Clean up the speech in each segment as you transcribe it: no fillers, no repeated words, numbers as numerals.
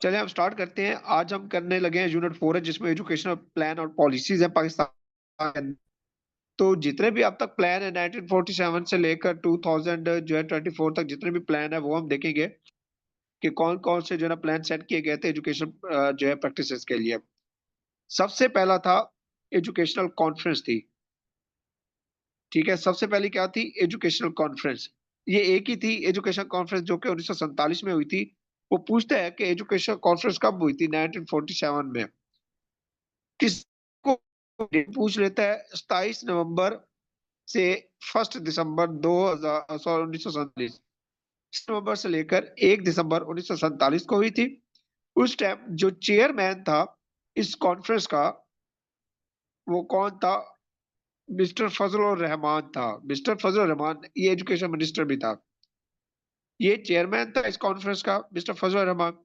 चलिए हम स्टार्ट करते हैं। आज हम करने लगे हैं यूनिट 4 है, जिसमें एजुकेशनल प्लान और पॉलिसीज है पाकिस्तान। तो जितने भी अब तक प्लान है 1947 से लेकर 2000 जो है 24 तक, जितने भी प्लान है वो हम देखेंगे कि कौन कौन से जो है ना प्लान सेट किए गए थे एजुकेशन जो है प्रैक्टिसेस के लिए। सबसे पहला था एजुकेशनल कॉन्फ्रेंस थी। ठीक है, सबसे पहले क्या थी? Educational conference. ये एक ही थी एजुकेशन कॉन्फ्रेंस जो कि 1947 में हुई थी। वो पूछते हैं कि एजुकेशन कॉन्फ्रेंस कब हुई थी 1947 में। किसको पूछ लेता है? 27 नवंबर से 1 दिसंबर 1947, नवंबर से लेकर 1 दिसंबर 1947 को हुई थी। उस टाइम जो चेयरमैन था इस कॉन्फ्रेंस का, वो कौन था? मिस्टर फजल रहमान था। मिस्टर फजल रहमान ये एजुकेशन मिनिस्टर भी था। ये चेयरमैन था इस कॉन्फ्रेंस का, मिस्टर फजल रहमान।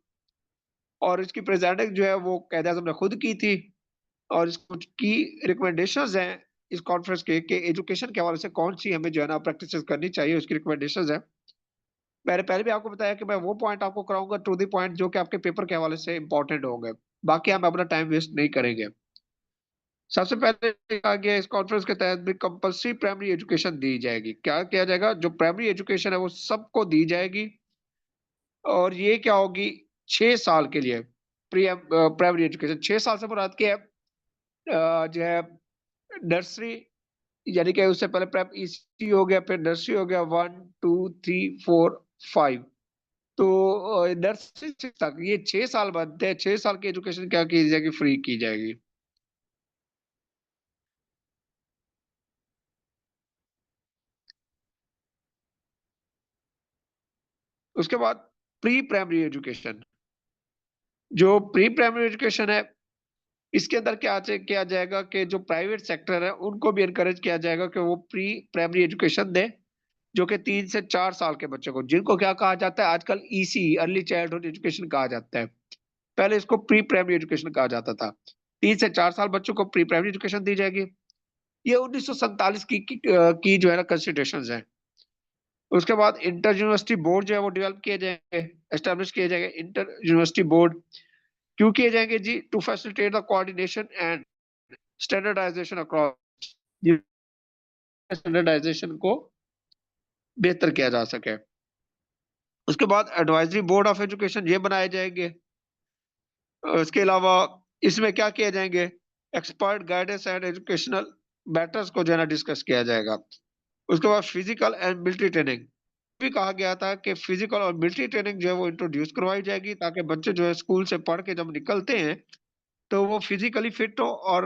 और इसकी प्रेजेंटिंग जो है वो कायदे आज़म ने खुद की थी। और कुछ की रिकमेंडेशंस हैं इस कॉन्फ्रेंस के कि एजुकेशन के हवाले से कौन सी हमें जो है ना प्रैक्टिस करनी चाहिए, उसकी रिकमेंडेशंस हैं। मैंने पहले भी आपको बताया कि मैं वो पॉइंट आपको कराऊंगा टू दी पॉइंट जो कि आपके पेपर के हवाले से इंपॉर्टेंट होंगे। बाकी हम अपना टाइम वेस्ट नहीं करेंगे। सबसे पहले कहा गया इस कॉन्फ्रेंस के तहत भी कंपलसरी प्राइमरी एजुकेशन दी जाएगी। क्या किया जाएगा? जो प्राइमरी एजुकेशन है वो सबको दी जाएगी। और ये क्या होगी? 6 साल के लिए प्राइमरी एजुकेशन। 6 साल से मुराद क्या है? जो है नर्सरी, यानी कि उससे पहले प्रेप ईसी हो गया, फिर नर्सरी हो गया, 1 2 3 4 5। तो नर्सरी तक ये 6 साल बनते हैं। 6 साल की एजुकेशन क्या की जाएगी? फ्री की जाएगी। उसके बाद प्री प्राइमरी एजुकेशन। जो प्री प्राइमरी एजुकेशन है, इसके अंदर किया जाएगा कि जो प्राइवेट सेक्टर है उनको भी इनकरेज किया जाएगा कि वो प्री प्राइमरी एजुकेशन दे, जो कि 3 से 4 साल के बच्चों को, जिनको क्या कहा जाता है आजकल? ईसी, अर्ली चाइल्डहुड एजुकेशन कहा जाता है। पहले इसको प्री प्राइमरी एजुकेशन कहा जाता था। 3 से 4 साल बच्चों को प्री प्राइमरी एजुकेशन दी जाएगी। ये 1947 की जो है ना कंसिडरेशन है। उसके बाद इंटर यूनिवर्सिटी बोर्ड जो है वो डेवलप किए जाएंगे, एस्टेब्लिश किए जाएंगे। इंटर यूनिवर्सिटी बोर्ड क्यों किए जाएंगे जी? To facilitate the coordination and standardization across, standardization को बेहतर किया जा सके। उसके बाद एडवाइजरी बोर्ड ऑफ एजुकेशन ये बनाए जाएंगे। उसके अलावा इसमें क्या किए जाएंगे? Expert guidance and educational matters को जो है ना डिस्कस किया जाएगा। उसके बाद फिजिकल एंड मिलिट्री ट्रेनिंग भी कहा गया था कि फिजिकल और मिलिट्री ट्रेनिंग जो है वो इंट्रोड्यूस करवाई जाएगी, ताकि बच्चे जो है स्कूल से पढ़ के जब निकलते हैं तो वो फिजिकली फिट हो और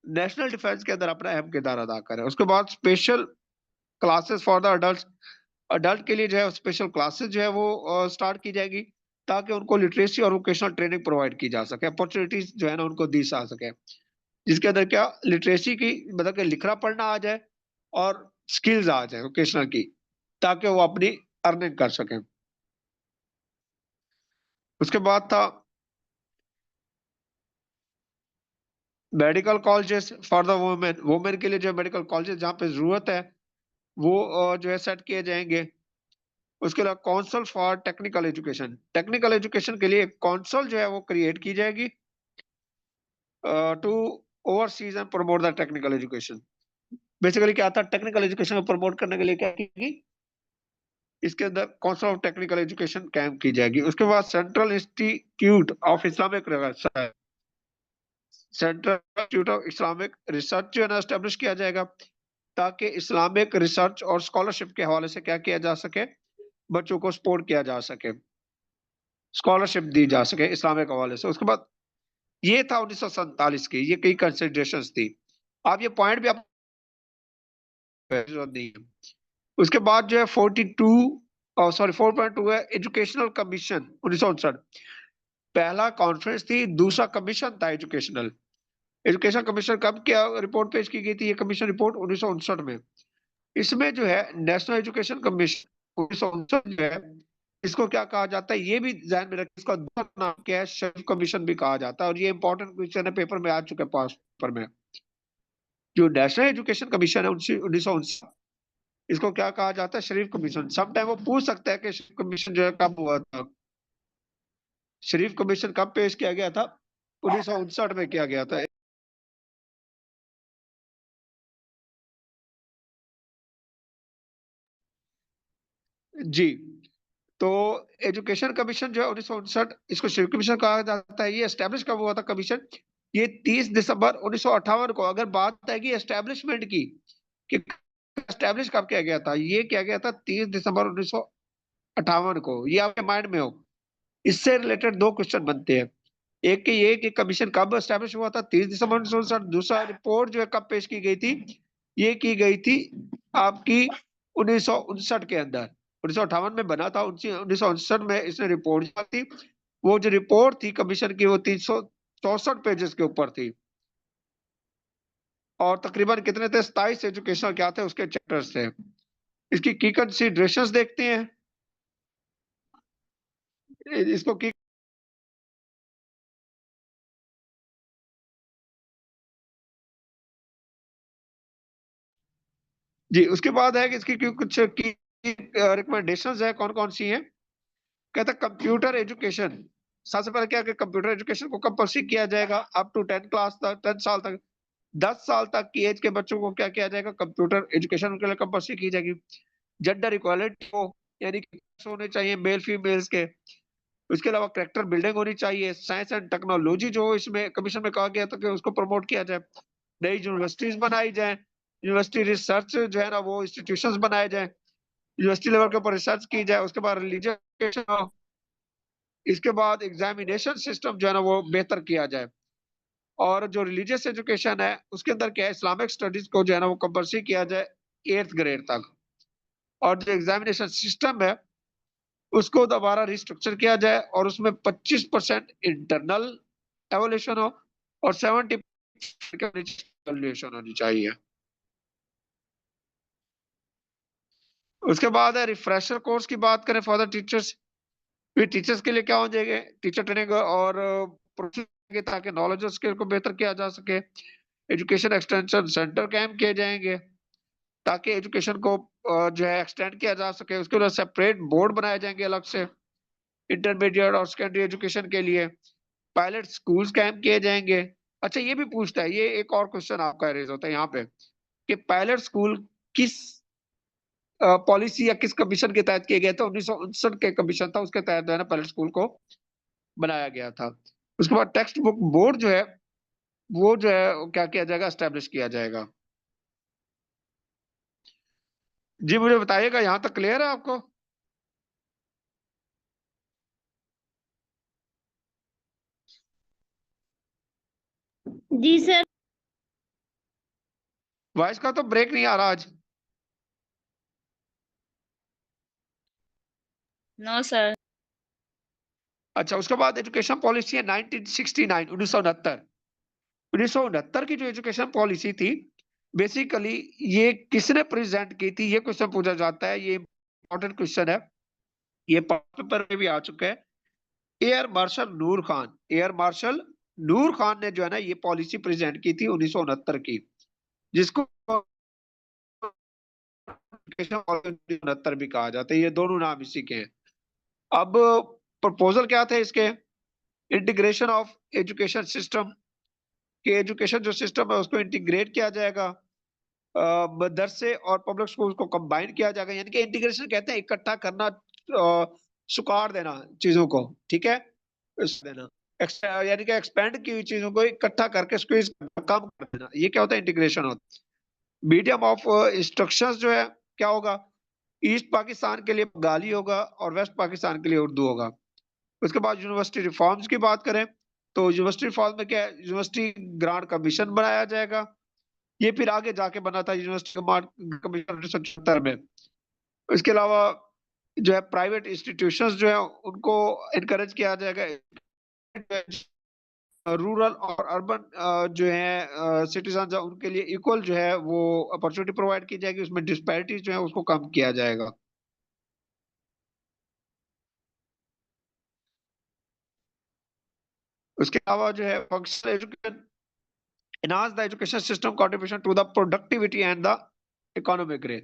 नेशनल डिफेंस के अंदर अपना अहम किरदार अदा करें। उसके बाद special classes for the adult, adult के लिए जो है स्पेशल क्लासेस जो है वो स्टार्ट की जाएगी, ताकि उनको लिटरेसी और वोकेशनल ट्रेनिंग प्रोवाइड की जा सके, अपॉर्चुनिटीज जो है ना उनको दी जा सके, जिसके अंदर क्या लिटरेसी की मतलब कि लिखना पढ़ना आ जाए और स्किल्स आ जाए वोकेशनल की, ताकि वो अपनी अर्निंग कर सकें। उसके बाद था medical colleges for the women, women के लिए जो मेडिकल कॉलेजेस जहाँ पे जरूरत है वो जो है सेट किए जाएंगे। उसके अलावा council for technical education, technical education के लिए काउंसिल जो है वो क्रिएट की जाएगी to overseas and promote the technical education. Basically क्या था? टेक्निकल एजुकेशन को प्रमोट करने के लिए क्या की? इसके अंदर council of technical education camp की जाएगी। उसके बाद central institute of Islamic research, central institute of Islamic research जो है ना एस्टेब्लिश किया जाएगा, ताकि इस्लामिक रिसर्च और स्कॉलरशिप के हवाले से क्या किया जा सके? बच्चों को सपोर्ट किया जा सके, स्कॉलरशिप दी जा सके इस्लामिक हवाले से। उसके बाद ये था 1947 की, ये कई कंसिडरेशंस थी। आप ये पॉइंट भी आप जरूरत नहीं है। उसके बाद जो है 4.2 है एजुकेशनल कमीशन 1959। पहला कॉन्फ्रेंस थी, दूसरा कमीशन था एजुकेशनल। एजुकेशन कमीशन कब क्या रिपोर्ट पेश की गई थी? ये कमीशन रिपोर्ट 1959 में। इसमें जो है नेशनल एजुकेशन कमीशन 1959 जो है, इसको क्या कहा जाता है ये भी ध्यान में रखें। इसका दूसरा नाम क्या है? शरीफ कमीशन भी कहा जाता है। और ये इंपॉर्टेंट क्वेश्चन है, पेपर में आ चुके हैं पास पेपर में। जो नेशनल एजुकेशन कमीशन है 1959, इसको क्या कहा जाता है? शरीफ कमीशन। समटाइम वो पूछ सकता है कि शरीफ कमीशन जो है कब हुआ था। शरीफ कमीशन कब पेश किया गया था? 1959 में किया गया था। जी। तो एजुकेशन कमीशन जो है 1959, इसको शरीफ कमीशन कहा जाता है। ये एस्टेब्लिश कब हुआ था कमीशन? ये 30 दिसंबर 1958 को। अगर बात है कि एस्टेब्लिशमेंट की, कि एस्टेब्लिश कब किया गया था, ये किया गया था 30 दिसंबर 1958 को। ये आपके माइंड में हो। इससे रिलेटेड दो क्वेश्चन बनते हैं। एक कि ये कि कमीशन कब एस्टेब्लिश हुआ था? 30 दिसंबर 1959। दूसरा, रिपोर्ट जो है कब पेश की गई थी? ये की गई थी आपकी 1959 के अंदर। 1958 में बना था, 1959 में इसने रिपोर्ट जो थी, वो जो रिपोर्ट थी कमीशन की, वो 364 पेजेस के ऊपर थी। और तकरीबन कितने थे? 27 एजुकेशनल क्या थे उसके चैप्टर्स थे। इसकी की कंसीडरेशंस देखते हैं। इसको की जी, उसके बाद है कि इसकी कुछ की रिकमेंडेशंस है, कौन कौन सी हैं। कहता है कंप्यूटर एजुकेशन। सबसे पहले क्या कि कंप्यूटर एजुकेशन को कंपल्सरी किया जाएगा अप टू 10 क्लास तक, 10 साल तक। 10 साल तक की एज के बच्चों को क्या किया जाएगा? कंप्यूटर एजुकेशन उनके लिए कंपल्सरी की जाएगी। जेंडर इक्वालिटी हो, यानी कि होने चाहिए मेल फीमेल्स के। उसके अलावा करेक्टर बिल्डिंग होनी चाहिए। साइंस एंड टेक्नोलॉजी जो इसमें कमीशन में कहा गया था कि उसको प्रमोट किया जाए। नई यूनिवर्सिटीज बनाई जाए। यूनिवर्सिटी रिसर्च जो है ना, वो इंस्टीट्यूशंस बनाए जाए। यूनिवर्सिटी लेवल के ऊपर रिसर्च की जाए। उसके बाद रिलीजियस, इसके बाद एग्जामिनेशन सिस्टम जो है ना वो बेहतर किया जाए। और जो रिलीजियस एजुकेशन है उसके अंदर क्या है, इस्लामिक स्टडीज को जो है ना वो कंपल्सरी किया जाए 8th ग्रेड तक। और जो एग्जामिनेशन सिस्टम है उसको दोबारा रिस्ट्रक्चर किया जाए, और उसमें 25% इंटरनल एवोल्यूशन हो, और 70% एवोल्यूशन होनी चाहिए। उसके बाद है रिफ्रेशर कोर्स की बात करें फॉर द टीचर्स। फिर टीचर्स के लिए क्या हो जाएंगे? टीचर ट्रेनिंग और ताकि नॉलेज और स्किल को बेहतर किया जा सके। एजुकेशन एक्सटेंशन सेंटर कैंप किए जाएंगे ताकि एजुकेशन को जो है एक्सटेंड किया जा सके। उसके लिए सेपरेट बोर्ड बनाए जाएंगे अलग से इंटरमीडिएट और सेकेंडरी एजुकेशन के लिए। पायलट स्कूल्स कैंप किए जाएंगे। अच्छा, ये भी पूछता है, ये एक और क्वेश्चन आपका रेज होता है यहाँ पे, कि पायलट स्कूल किस पॉलिसी या किस कमीशन के तहत किए गए थे? 1959 के कमीशन था, उसके तहत जो है ना पायलट स्कूल को बनाया गया था। उसके बाद टेक्स्ट बुक बोर्ड जो है वो जो है वो क्या किया जाएगा? स्टैब्लिश किया जाएगा। जी, मुझे बताइएगा, यहाँ तक क्लियर है आपको? जी सर। वॉइस का तो ब्रेक नहीं आ रहा आज। No sir. अच्छा, उसके बाद एजुकेशन पॉलिसी है 1969, 1969। 1969 की जो एजुकेशन पॉलिसी थी, बेसिकली ये किसने प्रेजेंट की थी, ये क्वेश्चन पूछा जाता है। ये इंपॉर्टेंट क्वेश्चन है, ये पेपर में भी आ चुका है। एयर मार्शल नूर खान, एयर मार्शल नूर खान ने जो है ना ये पॉलिसी प्रेजेंट की थी 1969 की, जिसको 1969 भी कहा जाता है। ये दोनों नाम इसी के हैं। अब प्रपोजल क्या थे इसके? इंटीग्रेशन ऑफ एजुकेशन सिस्टम, कि एजुकेशन जो सिस्टम है उसको इंटीग्रेट किया जाएगा। मदरसे और पब्लिक स्कूल को कंबाइन किया जाएगा, यानी कि इंटीग्रेशन कहते हैं इकट्ठा करना, सुकार देना चीजों को, ठीक है, देना। यानी कि एक्सपेंड की हुई चीजों को इकट्ठा करके स्क्वीज कम कर देना, ये क्या होता है? इंटीग्रेशन होता है। मीडियम ऑफ इंस्ट्रक्शंस जो है क्या होगा? ईस्ट पाकिस्तान के लिए बंगाली होगा और वेस्ट पाकिस्तान के लिए उर्दू होगा। उसके बाद यूनिवर्सिटी रिफॉर्म्स की बात करें तो यूनिवर्सिटी रिफॉर्म में क्या है? यूनिवर्सिटी ग्रांट कमीशन बनाया जाएगा। ये फिर आगे जाके बना था यूनिवर्सिटी कमीशन 1976 में। इसके अलावा जो है प्राइवेट इंस्टीट्यूशंस जो है उनको इनकरेज किया जाएगा। रूरल और अर्बन जो है सिटीजन उनके लिए इक्वल जो है वो अपॉर्चुनिटी प्रोवाइड की जाएगी। उसमें डिस्पैरिटीज जो है उसको कम किया जाएगा। उसके अलावा जो है functional education, enhance the education system contribution to the productivity and the economic growth।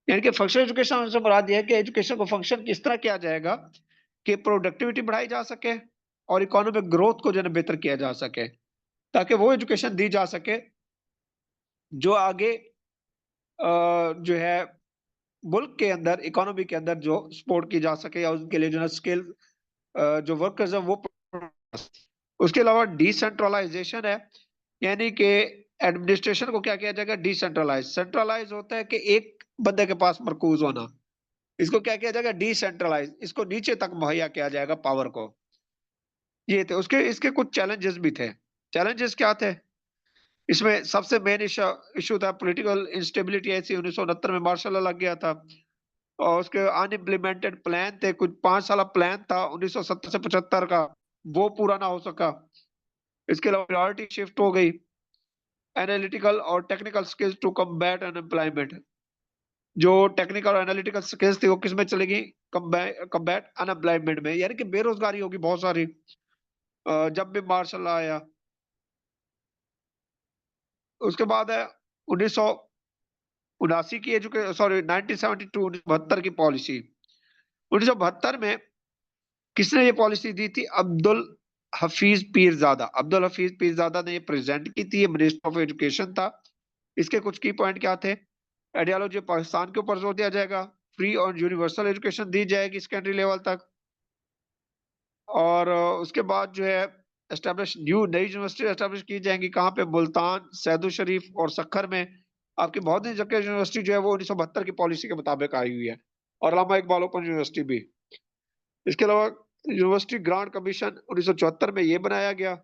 यानी कि फंक्शनल एजुकेशन से मुराद ये है कि एजुकेशन को फंक्शन किस तरह किया जाएगा कि प्रोडक्टिविटी बढ़ाई जा सके और इकोनॉमिक ग्रोथ को जो है ना बेहतर किया जा सके, ताकि वो एजुकेशन दी जा सके जो आगे जो है मुल्क के अंदर इकोनॉमी के अंदर जो सपोर्ट की जा सके या उनके लिए जो है स्किल जो वर्कर्स है वो। उसके अलावा डिसेंट्रलाइजेशन है, यानी कि एडमिनिस्ट्रेशन को क्या किया जाएगा, डिसेंट्रलाइज। सेंट्रलाइज होता है कि एक बंदे के पास मरकूज होना, इसको क्या किया जाएगा, डिसेंट्रलाइज, इसको नीचे तक मुहैया किया जाएगा पावर को। ये थे उसके, इसके कुछ चैलेंजेस भी थे। चैलेंजेस क्या थे, इसमें सबसे मेन इशू था पॉलिटिकल इंस्टेबिलिटी। ऐसी 1969 में मार्शल लॉ लग गया था और उसके अनइम्प्लीमेंटेड प्लान थे, कुछ 5 साल प्लान था 1970 से 75 का, वो पूरा ना हो सका। इसके अलावा प्रायोरिटी शिफ्ट हो गई एनालिटिकल और technical skills to combat unemployment. जो टेक्निकल और एनालिटिकल स्किल्स थी वो किस में चलेगी, कम्बैट अनएम्प्लॉयमेंट में, यानी कि बेरोजगारी होगी बहुत सारी। जब भी मार्शल लॉ आया, उसके बाद है 1979 की एजुकेशन, सॉरी 1972 1972 की पॉलिसी। 1972 में किसने ये पॉलिसी दी थी, अब्दुल हफीज पीरजादा। अब्दुल हफीज पीरजादा ने ये प्रेजेंट की थी, ये मिनिस्टर ऑफ एजुकेशन था। इसके कुछ की पॉइंट क्या थे, आइडियोलॉजी पाकिस्तान के ऊपर जोर दिया जाएगा, फ्री और यूनिवर्सल एजुकेशन दी जाएगी सेकेंडरी लेवल तक, और उसके बाद जो है एस्टेब्लिश नई यूनिवर्सिटी एस्टेब्लिश की जाएंगी, कहाँ पे, मुल्तान, सैदुल शरीफ और सखर में। आपकी बहुत ही जगह यूनिवर्सिटी जो है वो 1972 की पॉलिसी के मुताबिक आई हुई है, और अल्लामा इकबाल ओपन यूनिवर्सिटी भी। इसके अलावा यूनिवर्सिटी ग्रांट कमीशन 1974 में ये बनाया गया।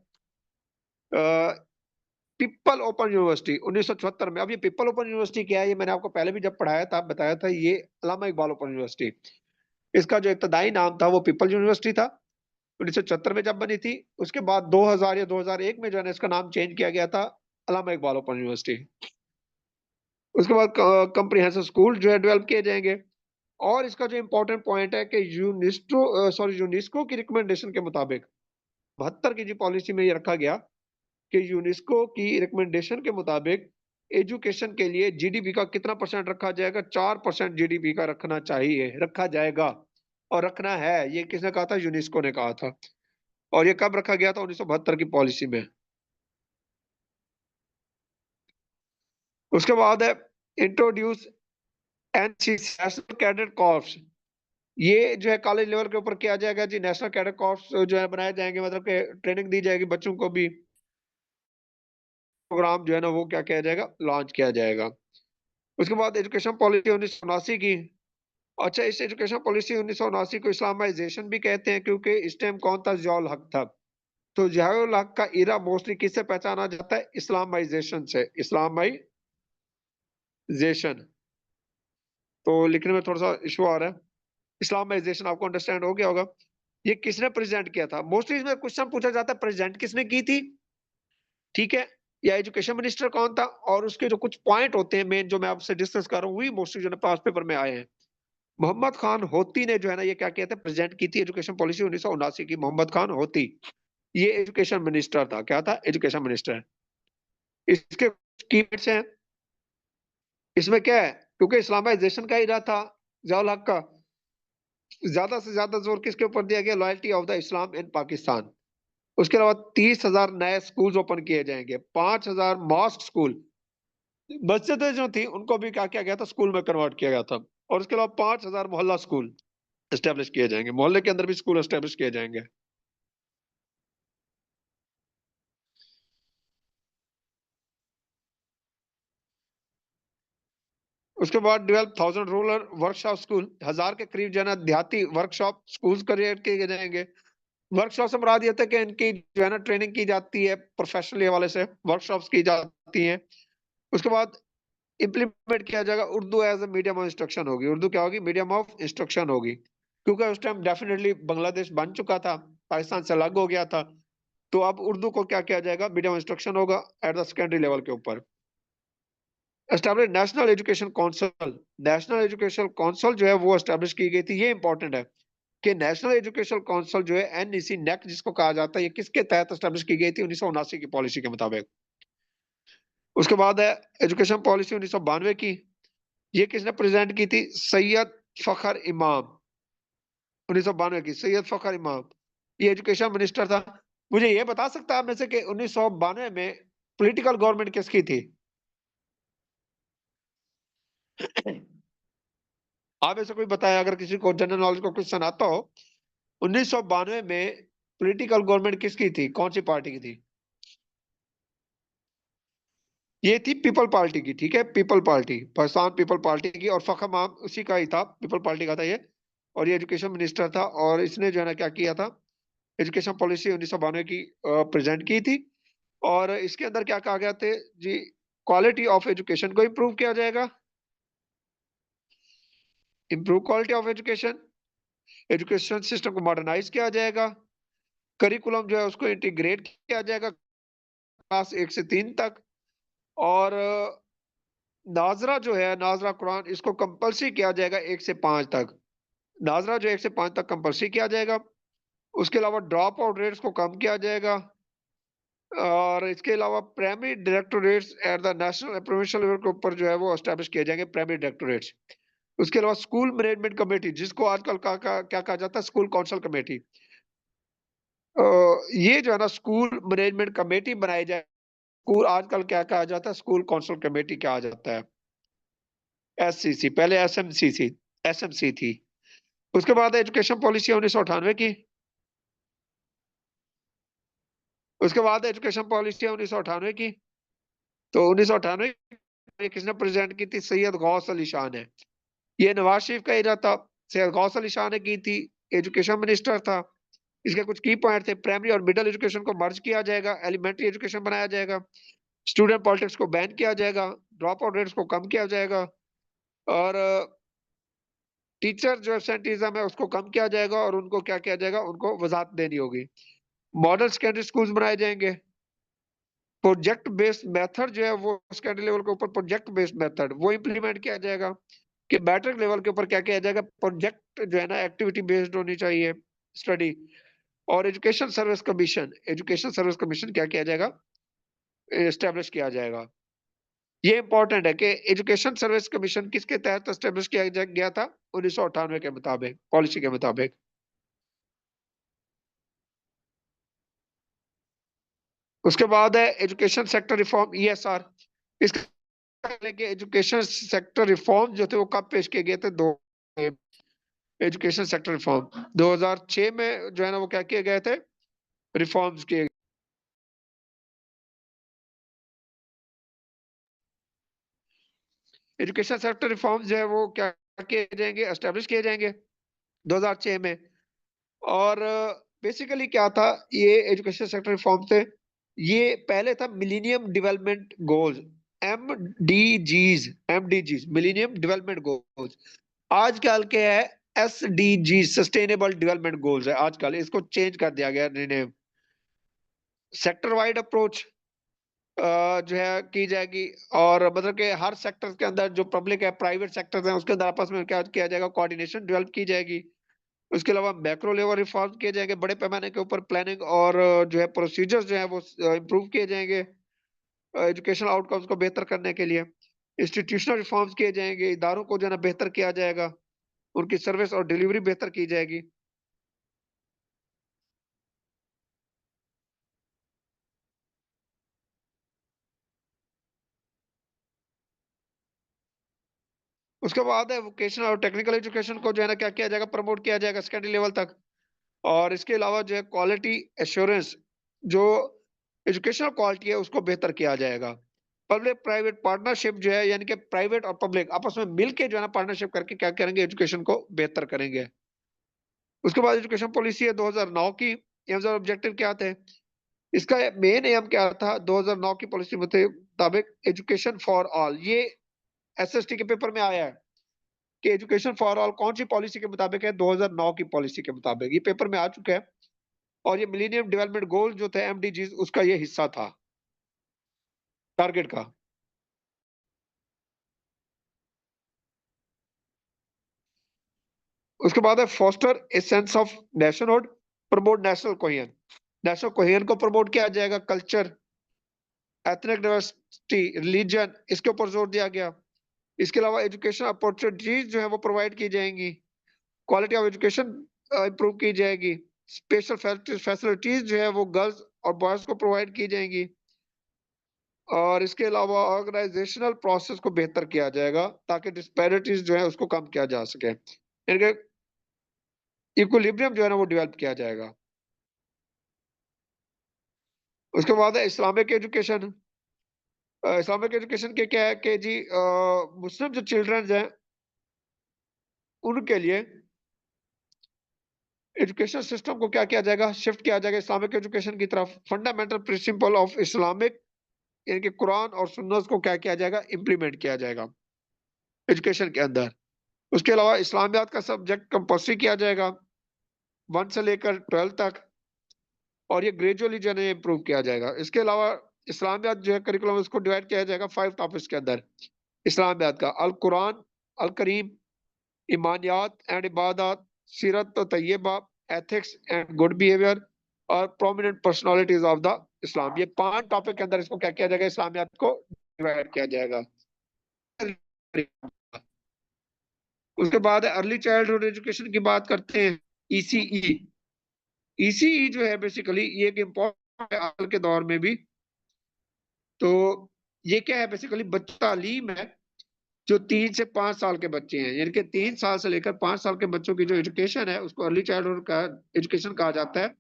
पिपल ओपन यूनिवर्सिटी 1974 में। अब ये पिपल ओपन यूनिवर्सिटी क्या है, ये मैंने आपको पहले भी जब पढ़ाया था बताया था, ये अल्लामा इकबाल ओपन यूनिवर्सिटी, इसका जो इब्तदाई नाम था वो पिपल यूनिवर्सिटी था। 1974 में जब बनी थी, उसके बाद 2000 या 2001 में जो है ना इसका नाम चेंज किया गया था अल्लामा इकबाल ओपन यूनिवर्सिटी। उसके बाद कंप्रिहेंसिव स्कूल जो है डेवलप किए जाएंगे। और इसका जो इंपॉर्टेंट पॉइंट है कि यूनेस्को की रिकमेंडेशन के मुताबिक 72 की जो पॉलिसी में ये रखा गया कि यूनेस्को की रिकमेंडेशन के मुताबिक एजुकेशन के लिए जीडीपी का कितना परसेंट रखा जाएगा, 4% जीडीपी का रखना चाहिए, रखा जाएगा और रखना है। ये किसने कहा था, यूनेस्को ने कहा था। और ये कब रखा गया था, 1972 की पॉलिसी में। उसके बाद है introduce NCC national cadet corps. ये जो है कॉलेज लेवल के ऊपर किया जाएगा जी, नेशनल कैडेट कॉर्प्स जो है बनाए जाएंगे, मतलब कि ट्रेनिंग दी जाएगी बच्चों को भी। प्रोग्राम जो है ना वो क्या किया जाएगा, लॉन्च किया जाएगा। उसके बाद एजुकेशन पॉलिसी 1979 की। अच्छा, इस एजुकेशन पॉलिसी 1979 को इस्लामाइजेशन भी कहते हैं, क्योंकि इस टाइम कौन था, जियाउल हक था। तो जियाउल हक का इरा मोस्टली किससे पहचाना जाता है, इस्लामाइजेशन से, इस्लामाइजेशन। तो लिखने में थोड़ा सा इशू आ रहा है। इस्लामाइजेशन आपको अंडरस्टैंड हो गया होगा। ये किसने प्रेजेंट किया था, मोस्टली इसमें क्वेश्चन पूछा जाता है प्रेजेंट किसने की थी, ठीक है, या एजुकेशन मिनिस्टर कौन था, और उसके जो कुछ पॉइंट होते हैं मेन जो मैं आपसे डिस्कस कर रहा हूँ, वही मोस्टली जो है पास पेपर में आए हैं। मोहम्मद खान होती ने जो है ना ये क्या किया था, प्रेजेंट की थी एजुकेशन पॉलिसी 1979 की। मोहम्मद खान होती, ये एजुकेशन मिनिस्टर था, क्या था, एजुकेशन मिनिस्टर। इसके की हैं, इसमें क्या है, क्योंकि इस्लामाइजेशन का ही रहा था जियाउल हक का, ज्यादा से ज्यादा जोर किसके ऊपर दिया गया, लॉयल्टी ऑफ द इस्लाम इन पाकिस्तान। उसके अलावा 30,000 नए स्कूल ओपन किए जाएंगे, 5,000 मॉस्क स्कूल, मस्जिदें जो थी उनको भी क्या किया गया था, स्कूल में कन्वर्ट किया गया था। और उसके अलावा 5,000 मोहल्ला स्कूल एस्टेब्लिश किए जाएंगे, मोहल्ले के अंदर भी स्कूल एस्टेब्लिश किए जाएंगे। उसके बाद डेवलप 1,000 रूरल वर्कशॉप स्कूल, 1,000 के करीब जो है ना देहाती वर्कशॉप स्कूल क्रिएट किए जाएंगे। वर्कशॉप से मुराद ये था कि इनकी जो है ना ट्रेनिंग की जाती है, प्रोफेशनल हवाले से वर्कशॉप्स की जाती हैं। उसके बाद इम्प्लीमेंट किया जाएगा Urdu as a medium of instruction होगी, उर्दू क्या होगी, मीडियम ऑफ इंस्ट्रक्शन होगी, क्योंकि उस टाइम डेफिनेटली बांग्लादेश बन चुका था, पाकिस्तान से अलग हो गया था। तो अब उर्दू को क्या किया जाएगा, मीडियम इंस्ट्रक्शन होगा एट द सेकेंडरी लेवल के ऊपर। Establish national education council, national education council जो है वो एस्टैब्लिश की गई थी। ये इंपॉर्टेंट है कि नेशनल एजुकेशन काउंसिल जो है एनईसी नेक जिसको कहा जाता है, ये किसके तहत एस्टैब्लिश की गई थी, 1979 की पॉलिसी के मुताबिक। उसके बाद है एजुकेशन पॉलिसी 1992 की। ये किसने प्रेजेंट की थी, सैयद फखर इमाम। 1992 की, सैयद फखर इमाम, ये एजुकेशन मिनिस्टर था। मुझे ये बता सकता है आप में से कि 1992 में पॉलिटिकल गवर्नमेंट किसकी थी? आप में से कोई बताया, अगर किसी को जनरल नॉलेज को क्वेश्चन आता हो, 1992 में पॉलिटिकल गवर्नमेंट किसकी थी, कौन सी पार्टी की थी? ये थी पीपल पार्टी की, ठीक है, people party, Pakistan people party की, और फखर इमाम उसी का ही था, पीपल पार्टी का था ये। और ये एजुकेशन मिनिस्टर था, और इसने जो है ना क्या किया था, एजुकेशन पॉलिसी 1992 की प्रेजेंट की थी। और इसके अंदर क्या कहा गया थे जी? क्वालिटी ऑफ एजुकेशन को इम्प्रूव किया जाएगा, improve quality of education, education system को मॉडर्नाइज किया जाएगा, करिकुलम जो है उसको इंटीग्रेट किया जाएगा क्लास 1 से 3 तक, और नाजरा जो है, नाजरा कुरान, इसको कंपल्सरी किया जाएगा 1 से 5 तक। नाजरा जो 1 से 5 तक कंपल्सरी किया जाएगा। उसके अलावा ड्रॉप आउट रेट्स को कम किया जाएगा, और इसके अलावा primary directorates at the national provincial level के ऊपर जो है वो एस्टेब्लिश किए जाएंगे, प्राइमरी डायरेक्टोरेट्स। उसके अलावा स्कूल मैनेजमेंट कमेटी, जिसको आजकल क्या कहा जाता है, स्कूल काउंसिल कमेटी, ये जो है ना स्कूल मैनेजमेंट कमेटी बनाई जाए। स्कूल आजकल क्या कहा जाता है, स्कूल काउंसिल कमेटी कहा जाता है, एससीसी, पहले एसएमसीसी, एसएमसी थी। उसके बाद एजुकेशन पॉलिसी 1998 की। उसके बाद एजुकेशन पॉलिसी 1998 की। तो 1998 में किसने प्रेजेंट की थी? सैयद गौस अली शाह ने। ये नवाज शरीफ का एरिया था, सैयद गौस अली शाह ने की थी, एजुकेशन मिनिस्टर था। इसके कुछ की पॉइंट थे, प्राइमरी और मिडिल एजुकेशन को मर्ज किया जाएगा, एलिमेंट्री एजुकेशन बनाया जाएगा, स्टूडेंट पॉलिटिक्स को बैन किया जाएगा, ड्रॉप आउट रेट्स को कम किया जाएगा, और टीचर जो एब्सेंटीज्म है उसको कम किया जाएगा, और उनको क्या किया जाएगा, उनको वजात देनी होगी। मॉडल सेकेंडरी स्कूल्स बनाए जाएंगे। प्रोजेक्ट बेस्ड मेथड जो है वो सेकेंडरी लेवल के ऊपर, प्रोजेक्ट बेस्ड मेथड वो इम्प्लीमेंट किया जाएगा। कि मैट्रिक लेवल के ऊपर क्या किया जाएगा, प्रोजेक्ट जो है ना एक्टिविटी बेस्ड होनी चाहिए स्टडी। और एजुकेशन सर्विस कमीशन क्या किया जाएगा, एस्टेब्लिश किया जाएगा। ये इंपॉर्टेंट है कि एजुकेशन सर्विस कमीशन किसके तहत एस्टेब्लिश किया गया था? 1998 के मुताबिक, पॉलिसी के मुताबिक। उसके बाद है एजुकेशन सेक्टर रिफॉर्म, ईएसआर। इसका लेके एजुकेशन सेक्टर रिफॉर्म जो थे वो कब पेश किए गए थे? दो एजुकेशन सेक्टर रिफॉर्म 2006 में जो है ना वो क्या किए गए थे, रिफॉर्म्स किए। एजुकेशन सेक्टर रिफॉर्म जो है वो क्या किए जाएंगे, एस्टेब्लिश किए जाएंगे 2006 में। और बेसिकली क्या था ये एजुकेशन सेक्टर रिफॉर्म थे? ये पहले था millennium development goals, MDGs, millennium development goals. आजकल के है एसडीजी, सस्टेनेबल डेवलपमेंट गोल्स है आजकल, इसको चेंज कर दिया गया नेम। सेक्टर वाइड अप्रोच जो है की जाएगी, और मतलब कि हर सेक्टर के अंदर जो पब्लिक है, प्राइवेट सेक्टर है, उसके अंदर आपस में क्या किया जाएगा, कोऑर्डिनेशन डेवलप की जाएगी। उसके अलावा मैक्रो लेवल रिफॉर्म किए जाएंगे, बड़े पैमाने के ऊपर प्लानिंग और जो है प्रोसीजर्स जो है वो इम्प्रूव किए जाएंगे एजुकेशनल आउटकम्स को बेहतर करने के लिए। इंस्टीट्यूशनल रिफॉर्म्स किए जाएंगे, इदारों को जो है ना बेहतर किया जाएगा, उनकी सर्विस और डिलीवरी बेहतर की जाएगी। उसके बाद है वोकेशनल और टेक्निकल एजुकेशन को जो है ना क्या किया जाएगा, प्रमोट किया जाएगा सेकेंडरी लेवल तक। और इसके अलावा जो है क्वालिटी एश्योरेंस, जो एजुकेशनल क्वालिटी है उसको बेहतर किया जाएगा। पब्लिक प्राइवेट पार्टनरशिप जो है, यानी कि प्राइवेट और पब्लिक आपस में मिलके जो है ना पार्टनरशिप करके क्या करेंगे, एजुकेशन को बेहतर करेंगे। उसके बाद एजुकेशन पॉलिसी है 2009 की, एम्स और ऑब्जेक्टिव क्या थे? इसका मेन एम क्या था 2009 की पॉलिसी मुताबिक? Education for all. ये एसएसटी के पेपर में आया है कि एजुकेशन फॉर ऑल कौन सी पॉलिसी के मुताबिक है? 2009 की पॉलिसी के मुताबिक ये पेपर में आ चुका है। और ये मिलीनियम डेवलपमेंट गोल जो थे एमडीजी, उसका ये हिस्सा था टारगेट का। उसके बाद है foster a sense of nationhood, promote national cohesion. National cohesion को प्रमोट किया जाएगा, कल्चर, एथनिक डाइवर्सिटी, रिलीजन, इसके ऊपर जोर दिया गया। इसके अलावा एजुकेशन अपॉर्चुनिटीज जो है वो प्रोवाइड की जाएंगी। क्वालिटी ऑफ एजुकेशन इम्प्रूव की जाएगी। स्पेशल फैसिलिटीज जो है वो गर्ल्स और बॉयज को प्रोवाइड की जाएंगी। और इसके अलावा ऑर्गेनाइजेशनल प्रोसेस को बेहतर किया जाएगा ताकि डिस्पैरिटीज जो है उसको कम किया जा सके, यानी इक्विलिब्रियम जो है ना वो डेवलप किया जाएगा। उसके बाद है इस्लामिक एजुकेशन। इस्लामिक एजुकेशन के क्या है कि जी मुस्लिम जो चिल्ड्रंस हैं उनके लिए एजुकेशन सिस्टम को क्या किया जाएगा, शिफ्ट किया जाएगा इस्लामिक एजुकेशन की तरफ। फंडामेंटल प्रिंसिपल ऑफ इस्लामिक यानी कि कुरान और सुन्नत को क्या किया जाएगा, इम्प्लीमेंट किया जाएगा एजुकेशन के अंदर। उसके अलावा इस्लामियात का सब्जेक्ट कंपल्सरी किया जाएगा 1 से लेकर 12 तक, और ये ग्रेजुअली जो है इम्प्रूव किया जाएगा। इसके अलावा इस्लामियात जो है करिकुलम उसको डिवाइड किया जाएगा 5 टॉपिक्स के अंदर। इस्लामियात का अल कुरान, अल करीम, ईमानियात एंड इबादत, सीरत तैयबा, एथिक्स एंड गुड बिहेवियर, और prominent personalities of the Islam. ये 5 टॉपिक के अंदर इसको क्या किया जाएगा, इस्लामियात को डिवाइड किया जाएगा। उसके बाद अर्ली चाइल्डहुड एजुकेशन की बात करते हैं, ईसीई। ईसीई जो है बेसिकली ये एक इम्पोर्टेंट है आज के दौर में भी। तो ये क्या है, बेसिकली बच्चा तालीम है जो 3 से 5 साल के बच्चे हैं, यानी कि 3 साल से लेकर 5 साल के बच्चों की जो एजुकेशन है उसको अर्ली चाइल्डहुड का एजुकेशन कहा जाता है।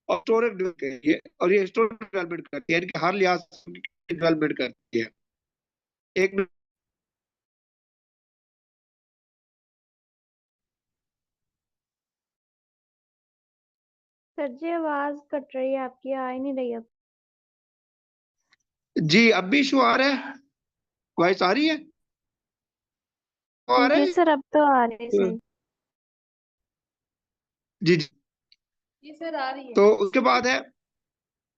और और ये हिस्टोरिक डेवलपमेंट करती है, यानी कि हर लिहाज से डेवलपमेंट करती है। एक मिनट। सर जी आवाज कट रही है आपकी, आ ही नहीं रही अब। जी अब भी इशू आ रहा है, वॉइस आ रही है, वो आ रहा जी है। सर अब तो आ रही है सही। जी जी। जी सर आ रही है। तो उसके बाद है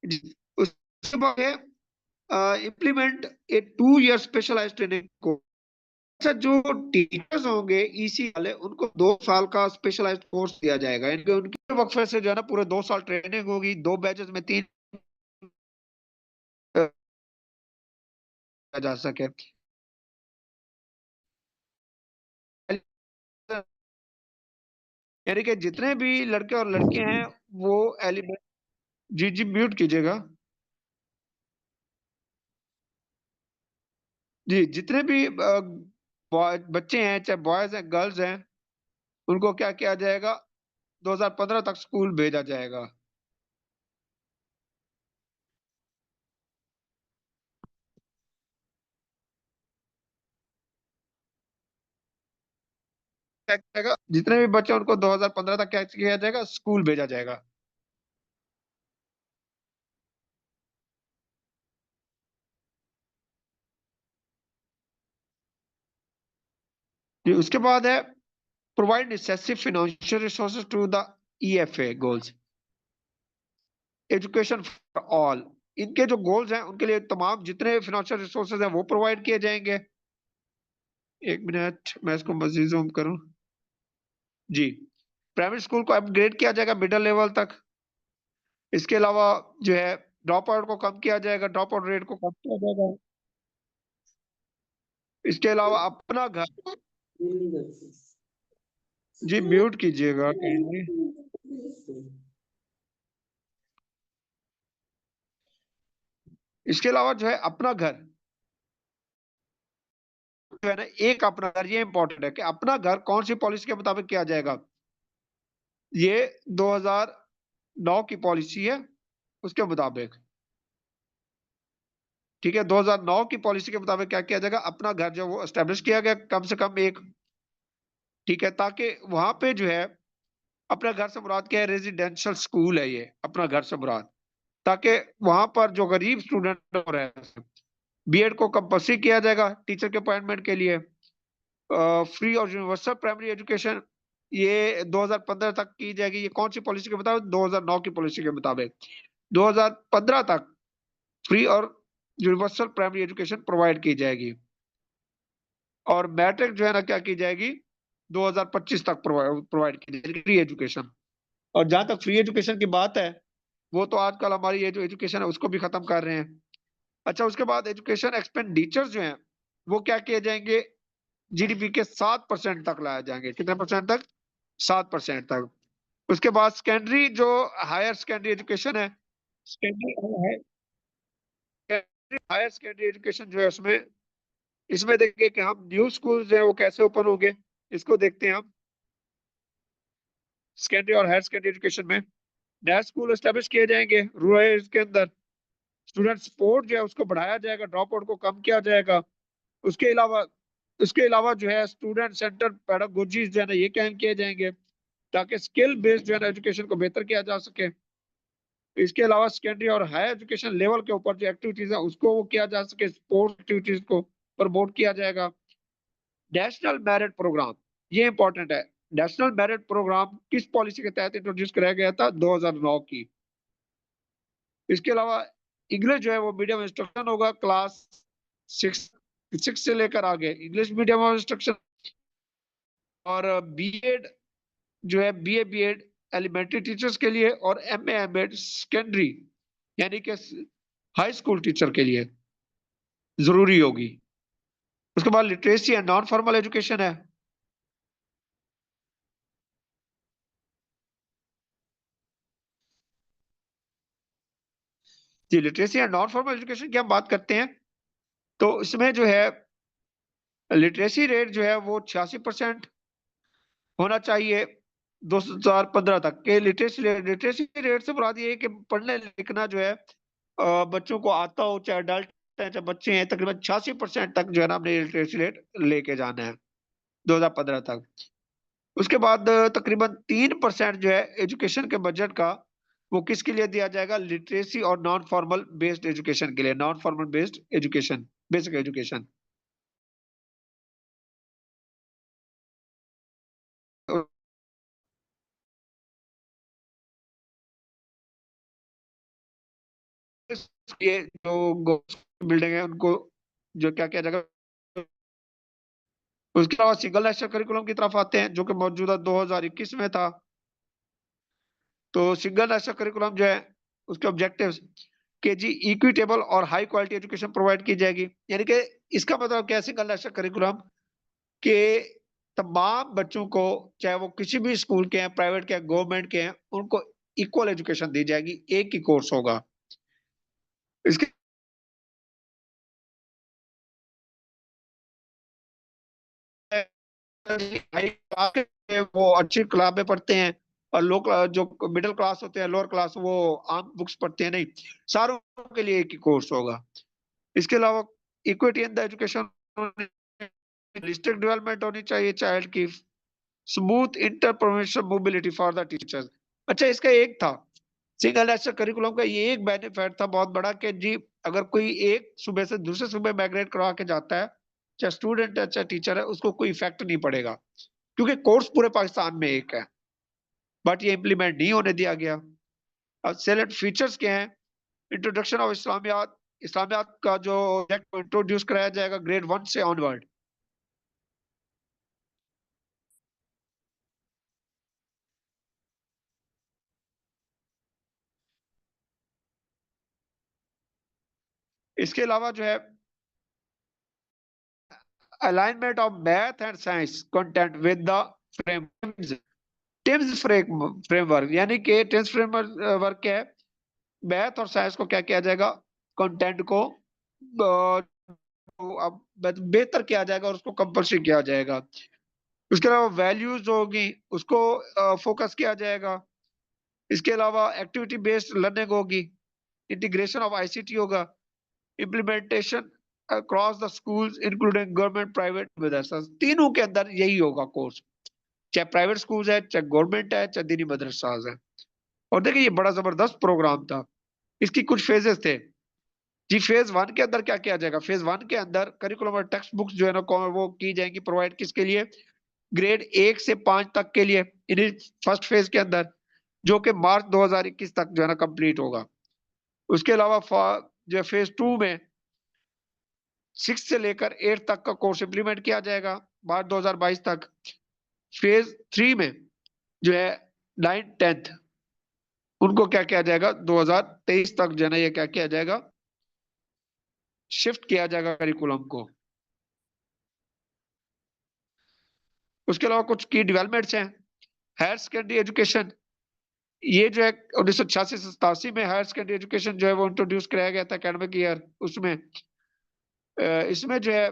जी, उसके बाद है इम्प्लीमेंट ए 2 ईयर स्पेशलाइज्ड ट्रेनिंग को। अच्छा, जो टीचर्स होंगे ईसी वाले उनको 2 साल का स्पेशलाइज्ड कोर्स दिया जाएगा, यानी कि उनके वक्फे से जो है ना पूरे 2 साल ट्रेनिंग होगी, 2 बैचेस में 3 जा सके। यानी कि जितने भी लड़के और लड़कियां हैं वो एलिमेंट। जी जी म्यूट कीजिएगा। जी जितने भी बच्चे हैं, चाहे बॉयज हैं गर्ल्स हैं, उनको क्या किया जाएगा, 2015 तक स्कूल भेजा जाएगा। क्या किया जाएगा, जितने भी बच्चे उनको 2015 तक क्या किया जाएगा, स्कूल भेजा जाएगा। जी उसके बाद है provide necessary financial resources to the EFA goals, education for all. इनके जो गोल्स हैं उनके लिए तमाम जितने फाइनेंशियल रिसोर्सेज हैं वो प्रोवाइड किए जाएंगे। एक मिनट मैं इसको मजीद जूम करूं। जी प्राइमरी स्कूल को अपग्रेड किया जाएगा मिडिल लेवल तक। इसके अलावा जो है ड्रॉप आउट को कम किया जाएगा, ड्रॉप आउट रेट को कम किया जाएगा। इसके अलावा अपना घर। जी म्यूट कीजिएगा kindly। इसके अलावा जो है अपना घर जो है ना, एक अपना घर, ये इंपॉर्टेंट है कि अपना घर कौन सी पॉलिसी के मुताबिक किया जाएगा। ये 2009 की पॉलिसी है उसके मुताबिक। ठीक है, 2009 की पॉलिसी के मुताबिक क्या किया जाएगा, अपना घर जो वो एस्टेब्लिश किया गया कम से कम एक। ठीक है, ताकि वहां पे जो है अपना घर से मुराद क्या है, रेजिडेंशियल स्कूल है ये अपना घर से मुराद, ताकि वहां पर जो गरीब स्टूडेंट हो रहे हैं बीएड को कंपल्सरी किया जाएगा टीचर के अपॉइंटमेंट के लिए। फ्री और यूनिवर्सल प्राइमरी एजुकेशन ये 2015 तक की जाएगी। ये कौन सी पॉलिसी के मुताबिक, 2009 की पॉलिसी के मुताबिक 2015 तक फ्री और यूनिवर्सल प्राइमरी एजुकेशन प्रोवाइड की जाएगी। और मैट्रिक जो है ना क्या की जाएगी, 2025 तक प्रोवाइड की जाएगी फ्री एजुकेशन। और जहां तक फ्री एजुकेशन की बात है, वो तो आजकल हमारी ये जो एजुकेशन है उसको भी खत्म कर रहे हैं। अच्छा उसके बाद एजुकेशन एक्सपेंडिचर जो है वो क्या किए जाएंगे, जीडीपी के 7% तक लाए जाएंगे। कितने परसेंट तक, 7% तक। उसके बाद सेकेंडरी जो हायर सेकेंडरी एजुकेशन है, सेकेंडरी हायर सेकेंडरी एजुकेशन जो है उसमें, इसमें देखिए कि हम न्यू स्कूल जो है वो कैसे ओपन होंगे, इसको देखते हैं हम। सेकेंडरी और हायर सेकेंडरी एजुकेशन में नए स्कूल एस्टेब्लिश किए जाएंगे रूरल एरिया के अंदर। स्टूडेंट सपोर्ट जो है उसको बढ़ाया जाएगा, ड्रॉप आउट को कम किया जाएगा। उसके अलावा जो है स्टूडेंट सेंटर पेडागोजीज जो है ना ये कायम किए जाएंगे, ताकि स्किल बेस्ड जो है ना एजुकेशन को बेहतर किया जा सके। इसके अलावा सेकेंडरी और हायर एजुकेशन लेवल के ऊपर जो एक्टिविटीज है उसको वो किया जा सके, स्पोर्ट्स एक्टिविटीज को प्रमोट किया जाएगा। नेशनल मेरिट प्रोग्राम, ये इंपॉर्टेंट है। नेशनल मेरिट प्रोग्राम किस पॉलिसी के तहत इंट्रोड्यूस कराया गया था? 2009 की। इसके अलावा इंग्लिश जो है वो मीडियम इंस्ट्रक्शन होगा, क्लास सिक्स सिक्स से लेकर आगे इंग्लिश मीडियम ऑफ इंस्ट्रक्शन। और बीएड जो है, बीएड एलिमेंट्री टीचर्स के लिए, और एमए सेकेंडरी यानी कि हाई स्कूल टीचर के लिए जरूरी होगी। उसके बाद literacy and non formal education है। जी, literacy and non formal education की हम बात करते हैं, तो इसमें जो है लिटरेसी रेट जो है वो 86% होना चाहिए 2015 तक के। लिटरेसी रेट से मुराद ये है कि पढ़ने लिखना जो है बच्चों को आता हो, चाहे अडल्ट है चाहे बच्चे हैं, तकरीबन 86% तक जो है ना हमने लिटरेसी रेट लेके जाना है 2015 तक। उसके बाद तकरीबन 3% जो है एजुकेशन के बजट का वो किसके लिए दिया जाएगा? लिटरेसी और नॉन फॉर्मल बेस्ड एजुकेशन के लिए, non formal based education, basic education. ये जो बिल्डिंग है उनको जो क्या किया जाएगा। उसके अलावा सिंगल नेशनल करिकुलम की तरफ आते हैं, जो कि मौजूदा 2021 में था। तो सिंगल नेशनल करिकुलम जो है उसके ऑब्जेक्टिव्स के जी इक्विटेबल और हाई क्वालिटी एजुकेशन प्रोवाइड की जाएगी। यानी कि इसका मतलब क्या है सिंगल नेशनल करिकुलम के, तमाम बच्चों को चाहे वो किसी भी स्कूल के हैं, प्राइवेट के हैं, गवर्नमेंट के हैं, उनको इक्वल एजुकेशन दी जाएगी, एक ही कोर्स होगा। इसके हाई क्लास के वो अच्छी क्लास में पढ़ते हैं, और लोग जो मिडिल क्लास होते हैं, लोअर क्लास, वो आम बुक्स पढ़ते हैं। नहीं, सारों के लिए एक ही कोर्स होगा। इसके अलावा equity in the education, holistic development होनी चाहिए चाइल्ड की, smooth interprofessional mobility for the teachers. अच्छा, इसका एक था सिंगल नेशनल करिकुलम का ये एक बेनिफिट था बहुत बड़ा, कि जी अगर कोई एक सूबे से दूसरे सूबे माइग्रेट करवा के जाता है, चाहे स्टूडेंट है चाहे टीचर है, उसको कोई इफेक्ट नहीं पड़ेगा, क्योंकि कोर्स पूरे पाकिस्तान में एक है। बट ये इम्प्लीमेंट नहीं होने दिया गया। अब सेलेक्ट फीचर्स क्या हैं? इंट्रोडक्शन ऑफ इस्लामियात, इस्लामियात का जो इंट्रोड्यूस कराया जाएगा ग्रेड 1 से ऑनवर्ड। इसके अलावा जो है alignment of math and science content with the frame teams framework, यानी कि टिम्स फ्रेमवर्क क्या है? मैथ और साइंस को क्या किया जाएगा? कंटेंट को बेहतर किया जाएगा और उसको कंपल्सरी किया जाएगा। उसके अलावा वैल्यूज होगी उसको फोकस किया जाएगा। इसके अलावा एक्टिविटी बेस्ड लर्निंग होगी, इंटीग्रेशन ऑफ आईसीटी होगा, implementation across the schools including government private मदरसा, तीनों के अंदर यही होगा कोर्स, चाहे प्राइवेट स्कूल है, चाहे गवर्नमेंट है, चाहे दीनी मदरसा है। और देखिए ये बड़ा जबरदस्त प्रोग्राम था। इसकी कुछ फेजेस थे। जी, फेज 1 के अंदर क्या किया जाएगा? फेज 1 के अंदर करिकुलम और टेक्स्ट बुक्स जो है ना वो की जाएंगी प्रोवाइड, किसके लिए? ग्रेड 1 से 5 तक के लिए, इन फर्स्ट फेज के अंदर, जो कि मार्च 2021 तक जो है ना कंप्लीट होगा। उसके अलावा जो फेज 2 में 6 से लेकर 8 तक का कोर्स इंप्लीमेंट किया जाएगा मार्च 2022 तक। फेज 3 में जो है 9 10 उनको क्या किया जाएगा? 2023 तक जो है ना ये क्या किया जाएगा? शिफ्ट किया जाएगा करिकुलम को। उसके अलावा कुछ की डेवलपमेंट्स हैं। हायर सेकेंडरी एजुकेशन, ये जो है 1986-87 में हायर सेकेंडरी एजुकेशन जो है वो इंट्रोड्यूस कराया गया था एकेडमिक ईयर। उसमें इसमें जो है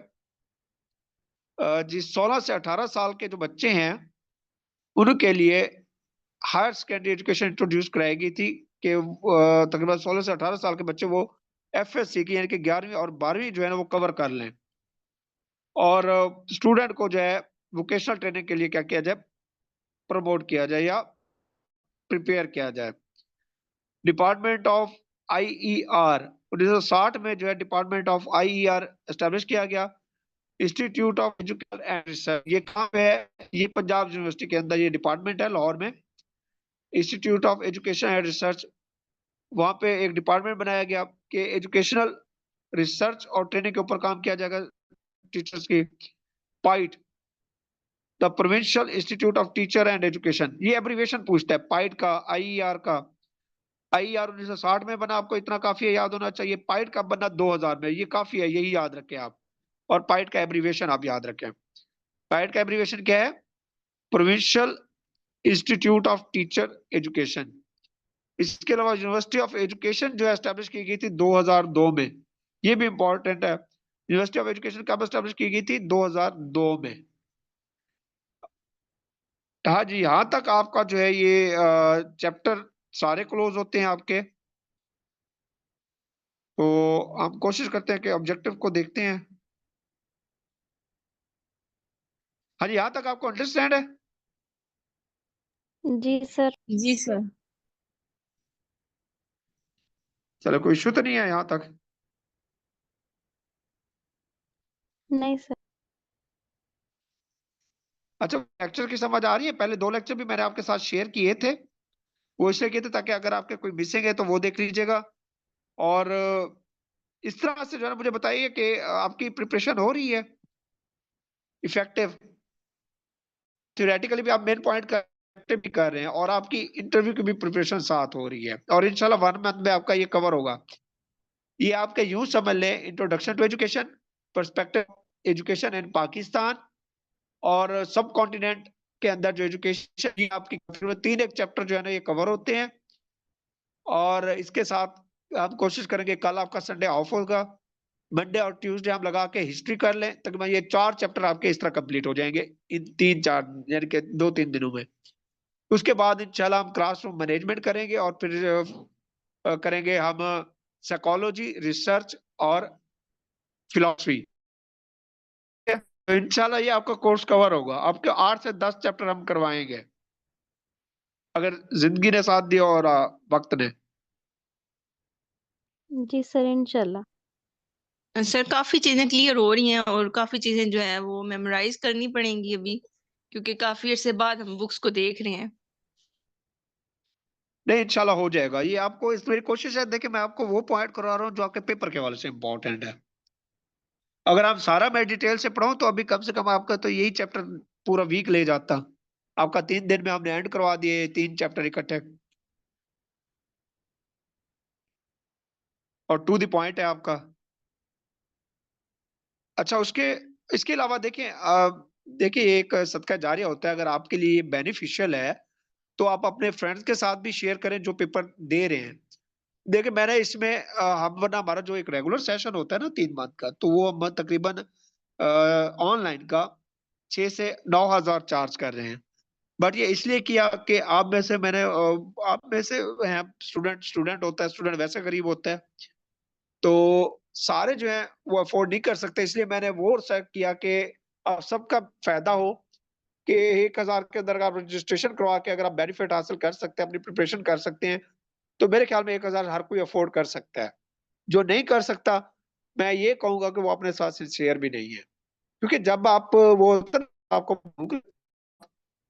जी 16 से 18 साल के जो बच्चे हैं उनके लिए हायर सेकेंडरी एजुकेशन इंट्रोड्यूस कराई गई थी कि तकरीबन 16 से 18 साल के बच्चे वो एफएससी की यानी कि 11वीं और 12वीं जो है ना वो कवर कर लें, और स्टूडेंट को जो है वोकेशनल ट्रेनिंग के लिए क्या किया जाए, प्रमोट किया जाए या प्रिपेयर किया जाए। डिपार्टमेंट ऑफ आईईआर 1960 में जो है डिपार्टमेंट ऑफ आईईआर एस्टेब्लिश किया गया। Institute of education and research, ये कहाँ पे है? ये पंजाब यूनिवर्सिटी के अंदर ये डिपार्टमेंट है, लाहौर में। Institute of education and research, वहां पे एक डिपार्टमेंट बनाया गया कि एजुकेशनल रिसर्च और ट्रेनिंग के ऊपर काम किया जाएगा टीचर्स की। PITE, the provincial institute of teacher and education, ये एब्रीविएशन पूछता है पाइट का, आईईआर का। आईईआर 1960 में बना, आपको इतना काफी है, याद होना चाहिए। पाइट का बना 2000 में, ये काफी है, यही याद रखें आप। और पाइट का एब्रीविएशन आप याद रखें। पाइट का एब्रीविएशन क्या है? Provincial institute of teacher education. इसके अलावा यूनिवर्सिटी ऑफ एजुकेशन जो है एस्टेब्लिश की गई थी 2002 में, ये भी इंपॉर्टेंट है। यूनिवर्सिटी ऑफ एजुकेशन कब एस्टेब्लिश की गई थी? 2002 में। हाँ जी, यहाँ तक आपका जो है ये चैप्टर सारे क्लोज होते हैं आपके। तो हम कोशिश करते हैं कि ऑब्जेक्टिव को देखते हैं। हाँ जी, यहाँ तक आपको अंडरस्टैंड है? जी सर। जी सर। चलो, कोई इशू तो नहीं है यहाँ तक? नहीं सर। अच्छा, लेक्चर की समझ आ रही है? पहले 2 लेक्चर भी मैंने आपके साथ शेयर किए थे, वो इसलिए किए थे ताकि अगर आपके कोई मिसिंग है तो वो देख लीजिएगा। और इस तरह से जो है ना मुझे बताइए कि आपकी प्रिपरेशन हो रही है इफेक्टिव? थ्योरेटिकली भी आप मेन पॉइंट कर भी कर रहे हैं, और आपकी इंटरव्यू की भी प्रिपरेशन साथ हो रही है, और इंशाल्लाह 1 मंथ में आपका ये कवर होगा। ये आपके यूं समझ लें, introduction to education, perspective education in Pakistan, और सब कॉन्टिनेंट के अंदर जो एजुकेशन, ये आपकी 3 एक चैप्टर जो है ना ये कवर होते हैं। और इसके साथ हम कोशिश करेंगे, कल आपका संडे ऑफ होगा, मंडे और ट्यूसडे हम लगा के हिस्ट्री कर लें, तकरीबन ये 4 चैप्टर आपके इस तरह कंप्लीट हो जाएंगे इन 3-4 यानी कि 2-3 दिनों में। उसके बाद इंशाल्लाह हम क्लासरूम मैनेजमेंट करेंगे, और फिर करेंगे हम साइकोलॉजी, रिसर्च और फिलॉसफी। तो इंशाल्लाह ये आपका कोर्स कवर होगा। आपके 8 से 10 चैप्टर हम करवाएंगे, अगर जिंदगी ने साथ दिया और वक्त ने। जी सर, इंशाल्लाह। सर काफी चीजें क्लियर हो रही हैं और काफी चीजें जो है वो मेमोराइज करनी पड़ेंगी अभी, क्योंकि काफी अरसे बाद हम बुक्स को देख रहे हैं। नहीं, इंशाल्लाह हो जाएगा ये। आपको इस मेरी कोशिश है, देखिए मैं आपको वो पॉइंट करवा रहा हूँ जो आपके पेपर के हवाले से इंपॉर्टेंट है। अगर आप सारा मैं डिटेल से पढ़ाऊं तो अभी कम से कम आपका तो यही चैप्टर पूरा वीक ले जाता। आपका 3 दिन में हमने एंड करवा दिए 3 चैप्टर इकट्ठे, और टू द पॉइंट है आपका। अच्छा, उसके इसके अलावा देखें, देखिए एक सदका जारिया होता है, अगर आपके लिए बेनिफिशियल है तो आप अपने फ्रेंड्स के साथ भी शेयर करें जो पेपर दे रहे हैं। देखिए मैंने इसमें हम वरना हमारा जो एक रेगुलर सेशन होता है ना 3 मंथ का, तो वो हम तकरीबन ऑनलाइन का 6 से 9,000 चार्ज कर रहे हैं। बट ये इसलिए किया कि आप में से मैंने आप में से हैं, स्टूडेंट स्टूडेंट होता है, स्टूडेंट वैसे गरीब होता है, तो सारे जो हैं वो अफोर्ड नहीं कर सकते, इसलिए मैंने वो सेट किया कि सबका फायदा हो, कि 1,000 के अंदर आप रजिस्ट्रेशन करवा के अगर आप बेनिफिट हासिल कर सकते हैं, अपनी प्रिपरेशन कर सकते हैं, तो मेरे ख्याल में 1,000 हर कोई अफोर्ड कर सकता है। जो नहीं कर सकता, मैं ये कहूंगा कि वो अपने साथ सिंसियर भी नहीं है, क्योंकि जब आप वो होता है ना, आपको भूख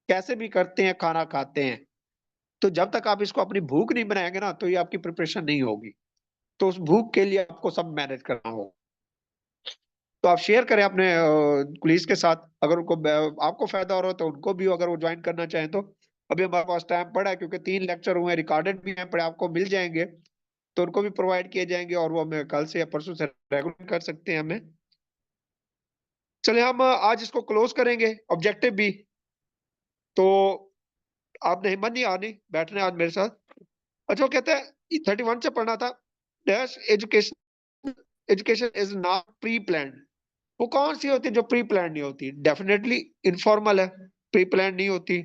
कैसे भी करते हैं, खाना खाते हैं, तो जब तक आप इसको अपनी भूख नहीं बनाएंगे ना, तो ये आपकी प्रिपरेशन नहीं होगी। तो उस भूख के लिए आपको सब मैनेज करना होगा। तो आप शेयर करें अपने कुलीस के साथ, अगर उनको आपको फायदा हो रहा हो तो उनको भी, अगर वो ज्वाइन करना चाहें तो। अभी हमारे पास टाइम पड़ा है, क्योंकि 3 लेक्चर हुए, रिकॉर्डेड भी हैं, पड़े आपको मिल जाएंगे, तो उनको भी प्रोवाइड किए जाएंगे, और वो हमें कल से या परसों से रेगुलर कर सकते हैं हमें। चलिए हम आज इसको क्लोज करेंगे, ऑब्जेक्टिव भी। तो आपने हिम्मत नहीं आनी बैठने आज मेरे साथ। अच्छा वो कहते हैं 31 से पढ़ना था, dash education, education is not pre plan. वो कौन सी होती है जो प्री प्लान नहीं होती? डेफिनेटली इनफॉर्मल है, प्री प्लान नहीं होती।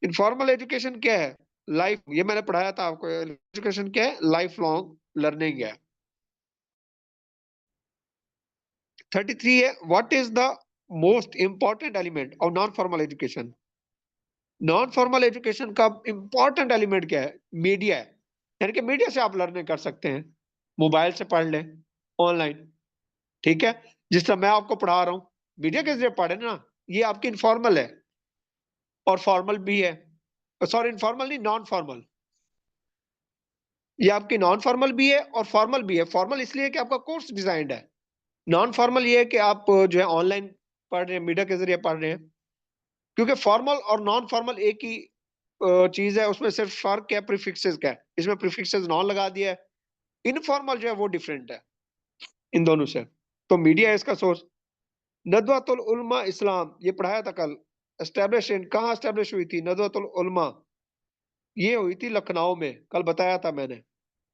इनफॉर्मल एजुकेशन क्या है? लाइफ, ये मैंने पढ़ाया था आपको, एजुकेशन क्या है? लाइफ लॉन्ग लर्निंग है। 33 है, what is the most important element of non formal education? Non formal education का इंपॉर्टेंट एलिमेंट क्या है? मीडिया है, यानी कि मीडिया से आप लर्निंग कर सकते हैं, मोबाइल से पढ़ लें, ऑनलाइन, ठीक है। जिस तरह मैं आपको पढ़ा रहा हूँ, मीडिया के जरिए पढ़े ना, ये आपकी इनफॉर्मल है और फॉर्मल भी है। सॉरी, इनफॉर्मल नहीं, नॉन फॉर्मल। ये आपकी नॉन फॉर्मल भी है और फॉर्मल भी है। फॉर्मल इसलिए कि आपका कोर्स डिजाइंड है, नॉन फॉर्मल ये है कि आप जो है ऑनलाइन पढ़ रहे हैं, मीडिया के जरिए पढ़ रहे हैं। क्योंकि फॉर्मल और नॉन फॉर्मल एक ही चीज है, उसमें सिर्फ फर्क क्या, प्रीफिक्सेस का है। इसमें प्रीफिक्सेस नॉन लगा दिया है। इनफॉर्मल जो है वो डिफरेंट है इन दोनों से। तो मीडिया है इसका सोर्स। नदवातुल उलमा इस्लाम, ये पढ़ाया था कल। एस्टेब्लिश इन, कहाँ एस्टेब्लिश हुई थी नदवातुल उलमा? ये हुई थी लखनऊ में, कल बताया था मैंने।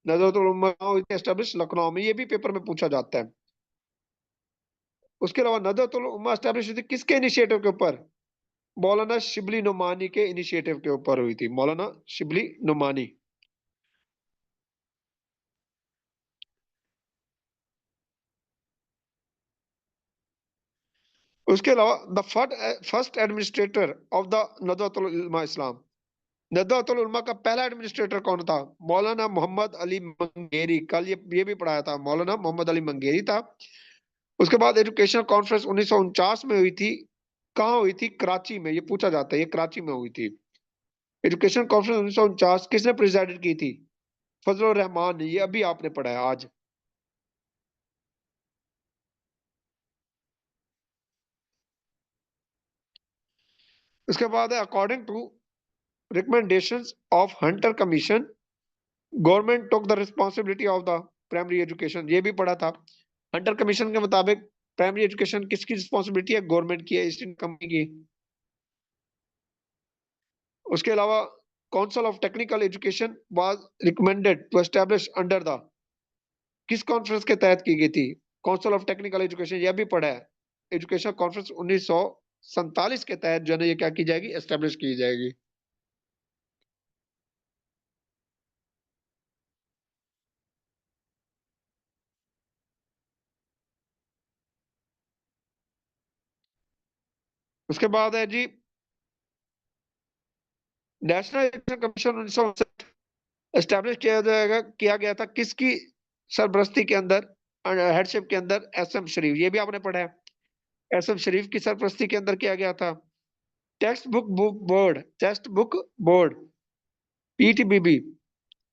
नदवातुल उलमा हुई थी एस्टेब्लिश लखनऊ में, ये भी पेपर में पूछा जाता है। उसके अलावा नदवातुल उलमा एस्टेब्लिश हुई थी किसके इनिशिएटिव के ऊपर? मौलाना शिबली नुमानी के इनिशिएटिव के ऊपर हुई थी, मौलाना शिबली नुमानी। उसके अलावा the first administrator of the Nadwatul Ulama इस्लाम, नदवातुल उलमा का पहला एडमिनिस्ट्रेटर कौन था? मौलाना मोहम्मद अली मंगेरी। कल ये भी पढ़ाया था, मौलाना मोहम्मद अली मंगेरी था। उसके बाद एजुकेशन कॉन्फ्रेंस 1949 में हुई थी। कहाँ हुई थी? कराची में। ये पूछा जाता है, ये कराची में हुई थी। एजुकेशन कॉन्फ्रेंस 1949 किसने प्रिजाइडेड की थी? फजलुर रहमान ने। ये अभी आपने पढ़ा है आज। उसके बाद है according to recommendations of Hunter commission, government took the responsibility of the primary education. ये भी पढ़ा था। हंटर कमीशन के मुताबिक प्राइमरी एजुकेशन किसकी रिस्पॉन्सिबिलिटी है? गवर्नमेंट की है, ईस्ट कंपनी की। उसके अलावा council of technical education was recommended to establish under the, किस कॉन्फ्रेंस के तहत की गई थी? काउंसिल ऑफ टेक्निकल एजुकेशन, यह भी पढ़ा है। एजुकेशन कॉन्फ्रेंस 1947 के तहत जो है ये क्या की जाएगी? एस्टेब्लिश की जाएगी। उसके बाद है जी नेशनल एजुकेशन कमीशन 1959 एस्टेब्लिश किया गया था किसकी सरबरस्ती के अंदर, हेडशिप के अंदर? एसएम शरीफ। ये भी आपने पढ़ा है, एसएम शरीफ की सरबरस्ती के अंदर किया गया था। टेक्स्ट बुक बोर्ड पीटीबीबी,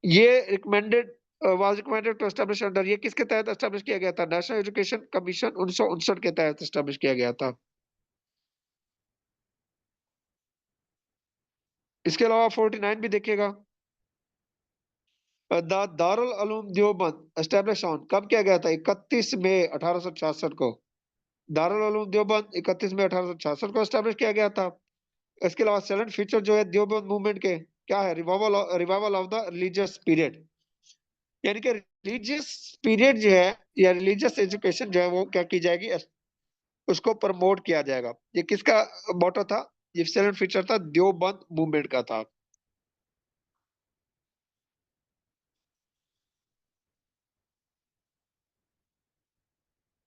ये recommended was recommended to establish under, ये किसके तहत एस्टेब्लिश किया गया था? नेशनल एजुकेशन कमीशन 1959 के तहत एस्टेब्लिश किया गया था। इसके अलावा 49 भी देखिएगा। दारुल उलूम देवबंद एस्टेब्लिश ऑन, कब किया गया था? 31 मई 1866 को। दारुल उलूम देवबंद 31 मई 1866 को एस्टेब्लिश किया गया था। इसके अलावा सेलेंट फीचर जो है देवबंद मूवमेंट के क्या है? Revival of the religious period, यानी कि रिलीजियस पीरियड जो है या रिलीजियस एजुकेशन जो है वो क्या की जाएगी? उसको प्रमोट किया जाएगा। ये किसका मोटो था? ये सेलेंट फीचर था देवबंद मूवमेंट का था।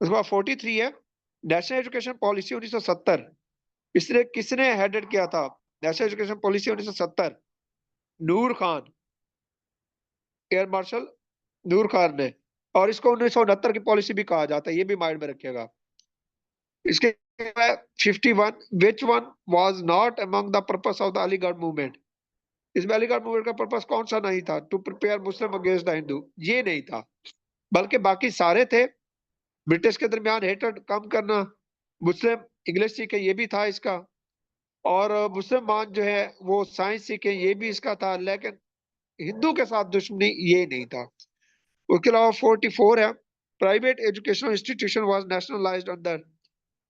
उसके बाद 43 है नेशनल एजुकेशन पॉलिसी 1970, इसने किसने हेडेड किया था? नेशनल एजुकेशन पॉलिसी 1970 नूर खान, एयर मार्शल नूर खान ने। और इसको 1969 की पॉलिसी भी कहा जाता है, ये भी माइंड में रखिएगा। इसके 51 which one was not among the purpose of the Aligarh movement? इसमें अलीगढ़ मूवमेंट का पर्पस कौन सा नहीं था? To prepare Muslim against the Hindu, ये नहीं था, बल्कि बाकी सारे थे। ब्रिटिश के दरमियान हेटेड कम करना, मुस्लिम इंग्लिश सीखे, ये भी था इसका। और मुसलमान जो है वो साइंस सीखे, ये भी इसका था। लेकिन हिंदू के साथ दुश्मनी ये नहीं था। उसके अलावा 44 है private educational institution was nationalised under,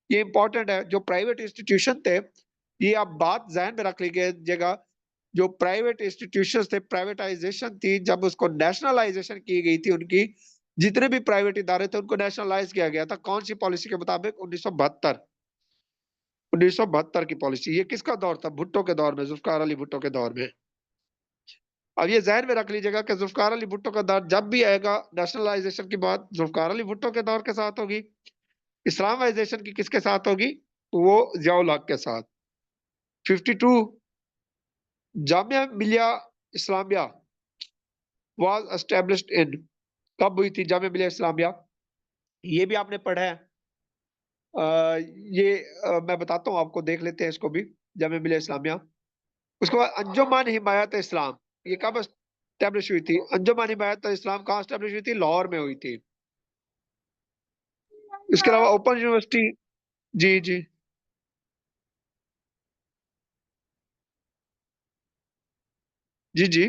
ये इंपॉर्टेंट है। जो प्राइवेट इंस्टीट्यूशन थे, ये आप बात ध्यान में रख लीजिएगा जो प्राइवेट इंस्टीट्यूशंस थे, प्राइवेटाइजेशन थी, जब उसको नेशनलाइजेशन की गई थी, उनकी जितने भी प्राइवेट इदारे थे उनको नेशनलाइज किया गया था। कौन सी पॉलिसी के मुताबिक? 1972 की पॉलिसी। ये किसका दौर था? भुट्टो के दौर में, जुल्फकार अली भुट्टो के दौर में। अब ये जहन में रख लीजिएगा कि जुल्फकार अली भुट्टो का दौर जब भी आएगा, नेशनलाइजेशन की बात जुल्फकार अली भुट्टो के दौर के साथ होगी। इस्लामाइजेशन की किसके साथ होगी? वो जियाउल हक के साथ। 52 Jamia Millia Islamia was established in, कब हुई थी जामिया मिलिया इस्लामिया? ये भी आपने पढ़ा है। ये मैं बताता हूँ आपको, देख लेते हैं इसको भी, जामिया मिलिया इस्लामिया। उसके बाद अंजुमन हिमायत इस्लाम, ये कब एस्टेब्लिश हुई थी? अंजुमन हिमायत इस्लाम कहाँ एस्टेब्लिश हुई थी? लाहौर में हुई थी। इसके अलावा ओपन यूनिवर्सिटी। जी जी जी जी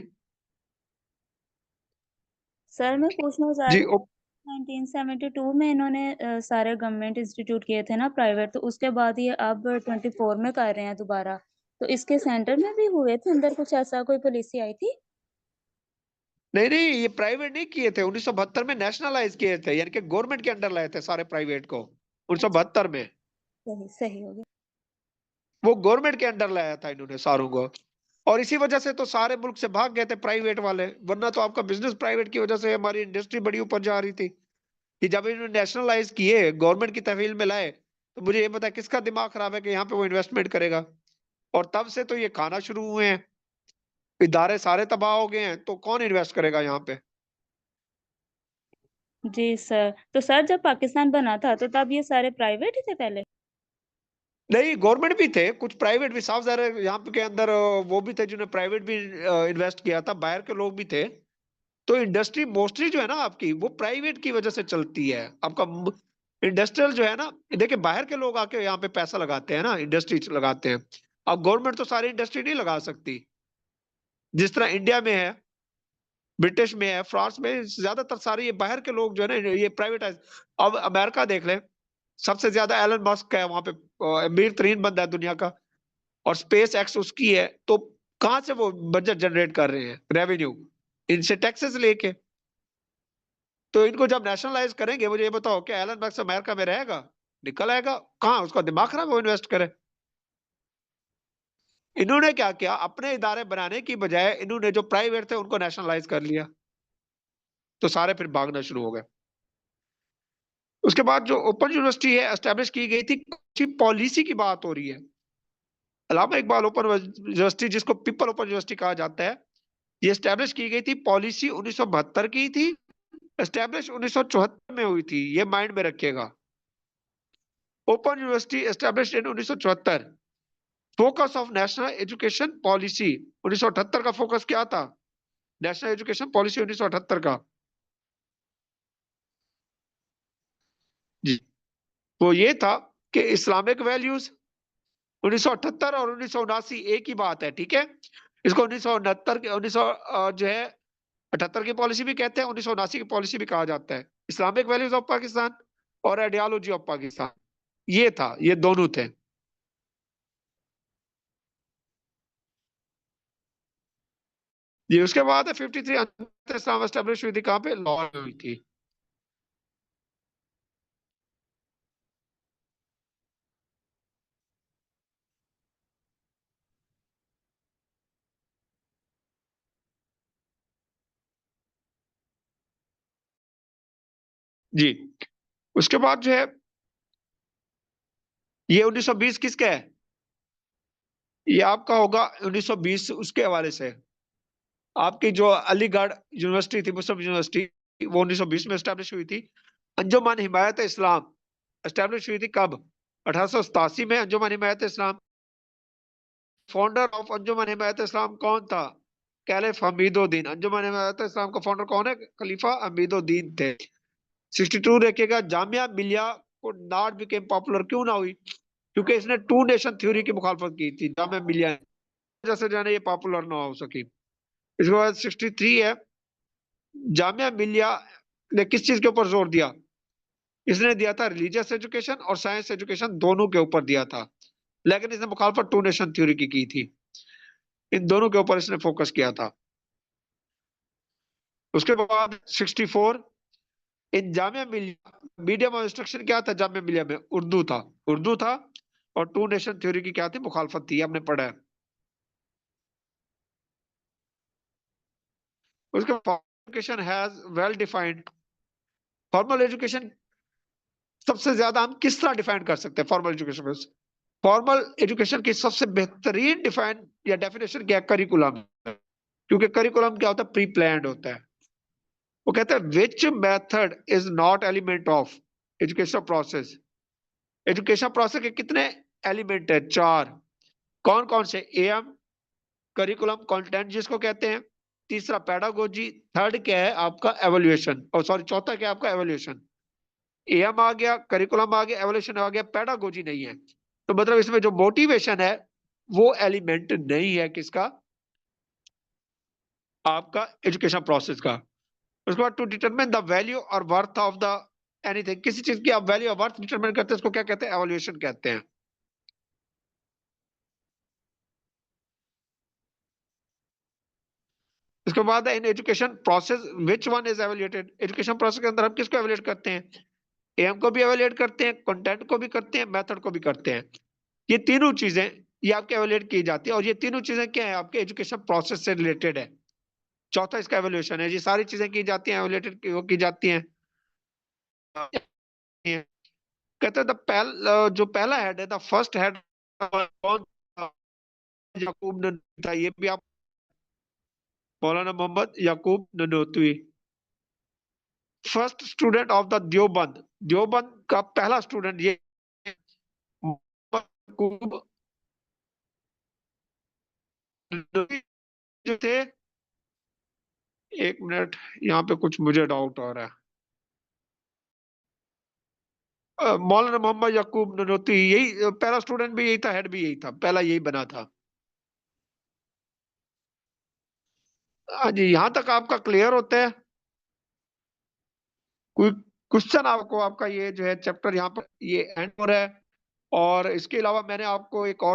सर मैं पूछना चाह जी रही हूँ 1972 में इन्होंने सारे गवर्नमेंट इंस्टीट्यूट किए थे ना प्राइवेट, तो उसके बाद ये अब 24 में कर रहे हैं दोबारा, तो इसके सेंटर में भी हुए थे अंदर कुछ ऐसा कोई पॉलिसी आई थी? नहीं नहीं, ये प्राइवेट नहीं किए थे, 1972 में नेशनलाइज किए थे, यानी कि गवर्नमेंट के अंडर लाए थे सारे प्राइवेट को। 1972 में सही सही हो गया। वो गवर्नमेंट के अंडर लाया था इन्होंने सारों को। और इसी वजह से तो सारे मुल्क से भाग गए थे प्राइवेट वाले, वरना तो आपका बिजनेस प्राइवेट की वजह से हमारी इंडस्ट्री बड़ी ऊपर जा रही थी। कि जब इन्होंने नेशनलाइज किए, गवर्नमेंट की तहवील में लाए, तो मुझे ये पता है किसका दिमाग खराब है कि यहाँ पे वो इन्वेस्टमेंट करेगा। और तब से तो ये खाना शुरू हुए हैं, इदारे सारे तबाह हो गए हैं, तो कौन इन्वेस्ट करेगा यहाँ पे? जी सर, तो सर जब पाकिस्तान बना था तो तब ये सारे प्राइवेट ही थे पहले? नहीं, गवर्नमेंट भी थे, कुछ प्राइवेट भी, साफ ज़ाहिर है यहाँ पे के अंदर वो भी थे जिन्होंने प्राइवेट भी इन्वेस्ट किया था, बाहर के लोग भी थे। तो इंडस्ट्री मोस्टली जो है ना आपकी, वो प्राइवेट की वजह से चलती है। आपका इंडस्ट्रियल जो है ना, देखिए बाहर के लोग आके यहाँ पे पैसा लगाते हैं ना, इंडस्ट्री लगाते हैं। अब गवर्नमेंट तो सारी इंडस्ट्री नहीं लगा सकती। जिस तरह इंडिया में है, ब्रिटिश में है, फ्रांस में, ज्यादातर सारे ये बाहर के लोग जो है ना, ये प्राइवेटाइज। अब अमेरिका देख ले, सबसे ज्यादा एलन मस्क है वहां पे, अमीर तरीन बंदा है दुनिया का, और स्पेस एक्स उसकी है। तो कहाँ से वो बजट जनरेट कर रहे हैं, रेवेन्यू? इनसे टैक्सेस लेके। तो इनको जब नेशनलाइज करेंगे, मुझे ये बताओ, क्या एलन मस्क अमेरिका में रहेगा? निकल आएगा। कहाँ उसका दिमाग खराब है, वो इन्वेस्ट करे। इन्होंने क्या किया, अपने इदारे बनाने की बजाय इन्होंने जो प्राइवेट थे उनको नेशनलाइज कर लिया, तो सारे फिर भागना शुरू हो गए। उसके बाद जो ओपन यूनिवर्सिटी है एस्टेब्लिश की गई थी, पॉलिसी की बात हो रही है। अलामा इकबाल ओपन यूनिवर्सिटी, जिसको पीपल ओपन यूनिवर्सिटी कहा जाता है, ये एस्टेब्लिश की गई थी, पॉलिसी 1972 की थी, एस्टेब्लिश 1974 में हुई थी, ये माइंड में रखिएगा। Open university establish in 1974। Focus of national education policy 1978 का फोकस क्या था? नेशनल एजुकेशन पॉलिसी 1978 का जी, वो ये था कि इस्लामिक वैल्यूज। 1978 और 1979 एक ही बात है, ठीक है। इसको 1969 के 1900 जो है 78 की पॉलिसी भी कहते हैं, 1979 की पॉलिसी भी कहा जाता है। इस्लामिक वैल्यूज ऑफ पाकिस्तान और आइडियोलॉजी ऑफ पाकिस्तान, ये था, ये दोनों थे। जी, उसके बाद है 53 इस्लाम एस्टेब्लिश हुई थी, कहाँ पे? लाहौर में हुई थी। जी, उसके बाद जो है ये 1920 किसका है? ये आपका होगा 1920, उसके हवाले से। आपकी जो अलीगढ़ यूनिवर्सिटी थी, मुस्लिम यूनिवर्सिटी, वो 1920 में एस्टेब्लिश हुई थी। अंजुमन हिमायत इस्लाम एस्टेब्लिश हुई थी कब? 1887 में अंजुमन हिमायत इस्लाम। फाउंडर ऑफ अंजुमन हिमायत इस्लाम कौन था? कैलिफ हमीदुद्दीन। अंजुमन हिमायत इस्लाम का फाउंडर कौन है? खलीफा हमीदुद्दीन थे। 62 देखिएगा, जामिया मिलिया को नॉट बिकेम पॉपुलर, क्यों ना हुई? क्योंकि इसने टू नेशन थ्योरी की मुखालफत की थी, जामिया मिलिया, जैसे जाने ये पॉपुलर ना हो सकी। इसके बाद 63 है, जामिया मिलिया ने किस चीज के ऊपर जोर दिया? इसने दिया था रिलीजियस एजुकेशन और साइंस एजुकेशन, दोनों के ऊपर दिया था। लेकिन इसने मुखालफत टू नेशन थ्योरी की थी। इन दोनों के ऊपर इसने फोकस किया था। उसके बाद 64 इन Jamia Millia, medium of instruction क्या था जामिया मिलिया में? उर्दू था और टू नेशन थ्योरी की क्या थी? मुखालफत थी, हमने पढ़ा है। उसके education has well defined. Formal education सबसे ज्यादा हम किस तरह डिफाइन कर सकते हैं फॉर्मल एजुकेशन में? फॉर्मल एजुकेशन की सबसे बेहतरीन डिफाइन या डेफिनेशन क्या है? करिकुलम। क्योंकि करिकुलम क्या होता है? प्री प्लान्ड होता है। वो कहते हैं which method is not element of education process. Education process के कितने एलिमेंट है? 4। कौन कौन से? एम, करिकुलम, कंटेंट जिसको कहते हैं, तीसरा पेडागोजी, थर्ड क्या है आपका? एवोल्यूशन, और सॉरी चौथा क्या है आपका? एवोल्यूशन। एम आ गया, करिकुलम आ गया, एवोल्यूशन आ गया, पेडागोजी नहीं है। तो मतलब इसमें जो मोटिवेशन है वो एलिमेंट नहीं है किसका? आपका एजुकेशन प्रोसेस का। उसके बाद टू डिटरमिन द वैल्यू और वर्थ ऑफ द एनीथिंग, किसी चीज की आप वैल्यू और वर्थ डिटरमिन करते हैं उसको क्या कहते हैं? एवोल्यूशन कहते हैं। इसके बाद in education process which one is evaluated. Education process के अंदर हम किसको एवेल्युएट करते हैं? एम को भी एवेल्युएट करते हैं, कंटेंट को भी करते हैं, मेथड को भी करते हैं। ये तीनों चीजें ये आपके एवेल्युएट की जाती है, और ये तीनों चीजें क्या है? आपके एजुकेशन प्रोसेस से रिलेटेड है। चौथा इसका एवेल्युएशन है। ये सारी चीजें की जाती हैं, एवेल्युएटेड की जाती हैं। कहते हैं जो पहला हेड है, द फर्स्ट हेड कौन था? याकूब ननोतवी था। ये भी आप, मौलाना Mohammad Yaqub Nanotvi, first student of the Deoband. Deoband का पहला स्टूडेंट ये याकूब ननोतवी जो थे। एक मिनट, यहाँ पे कुछ मुझे डाउट आ रहा है। मौलाना मोहम्मद याकूब ननोतवी, यही पहला स्टूडेंट भी यही था, हेड भी यही था, पहला यही बना था। हाँ जी, यहाँ तक आपका क्लियर होता है? कोई क्वेश्चन आपको? आपका ये जो है चैप्टर यहाँ पर ये एंड हो रहा है। और इसके अलावा मैंने आपको एक और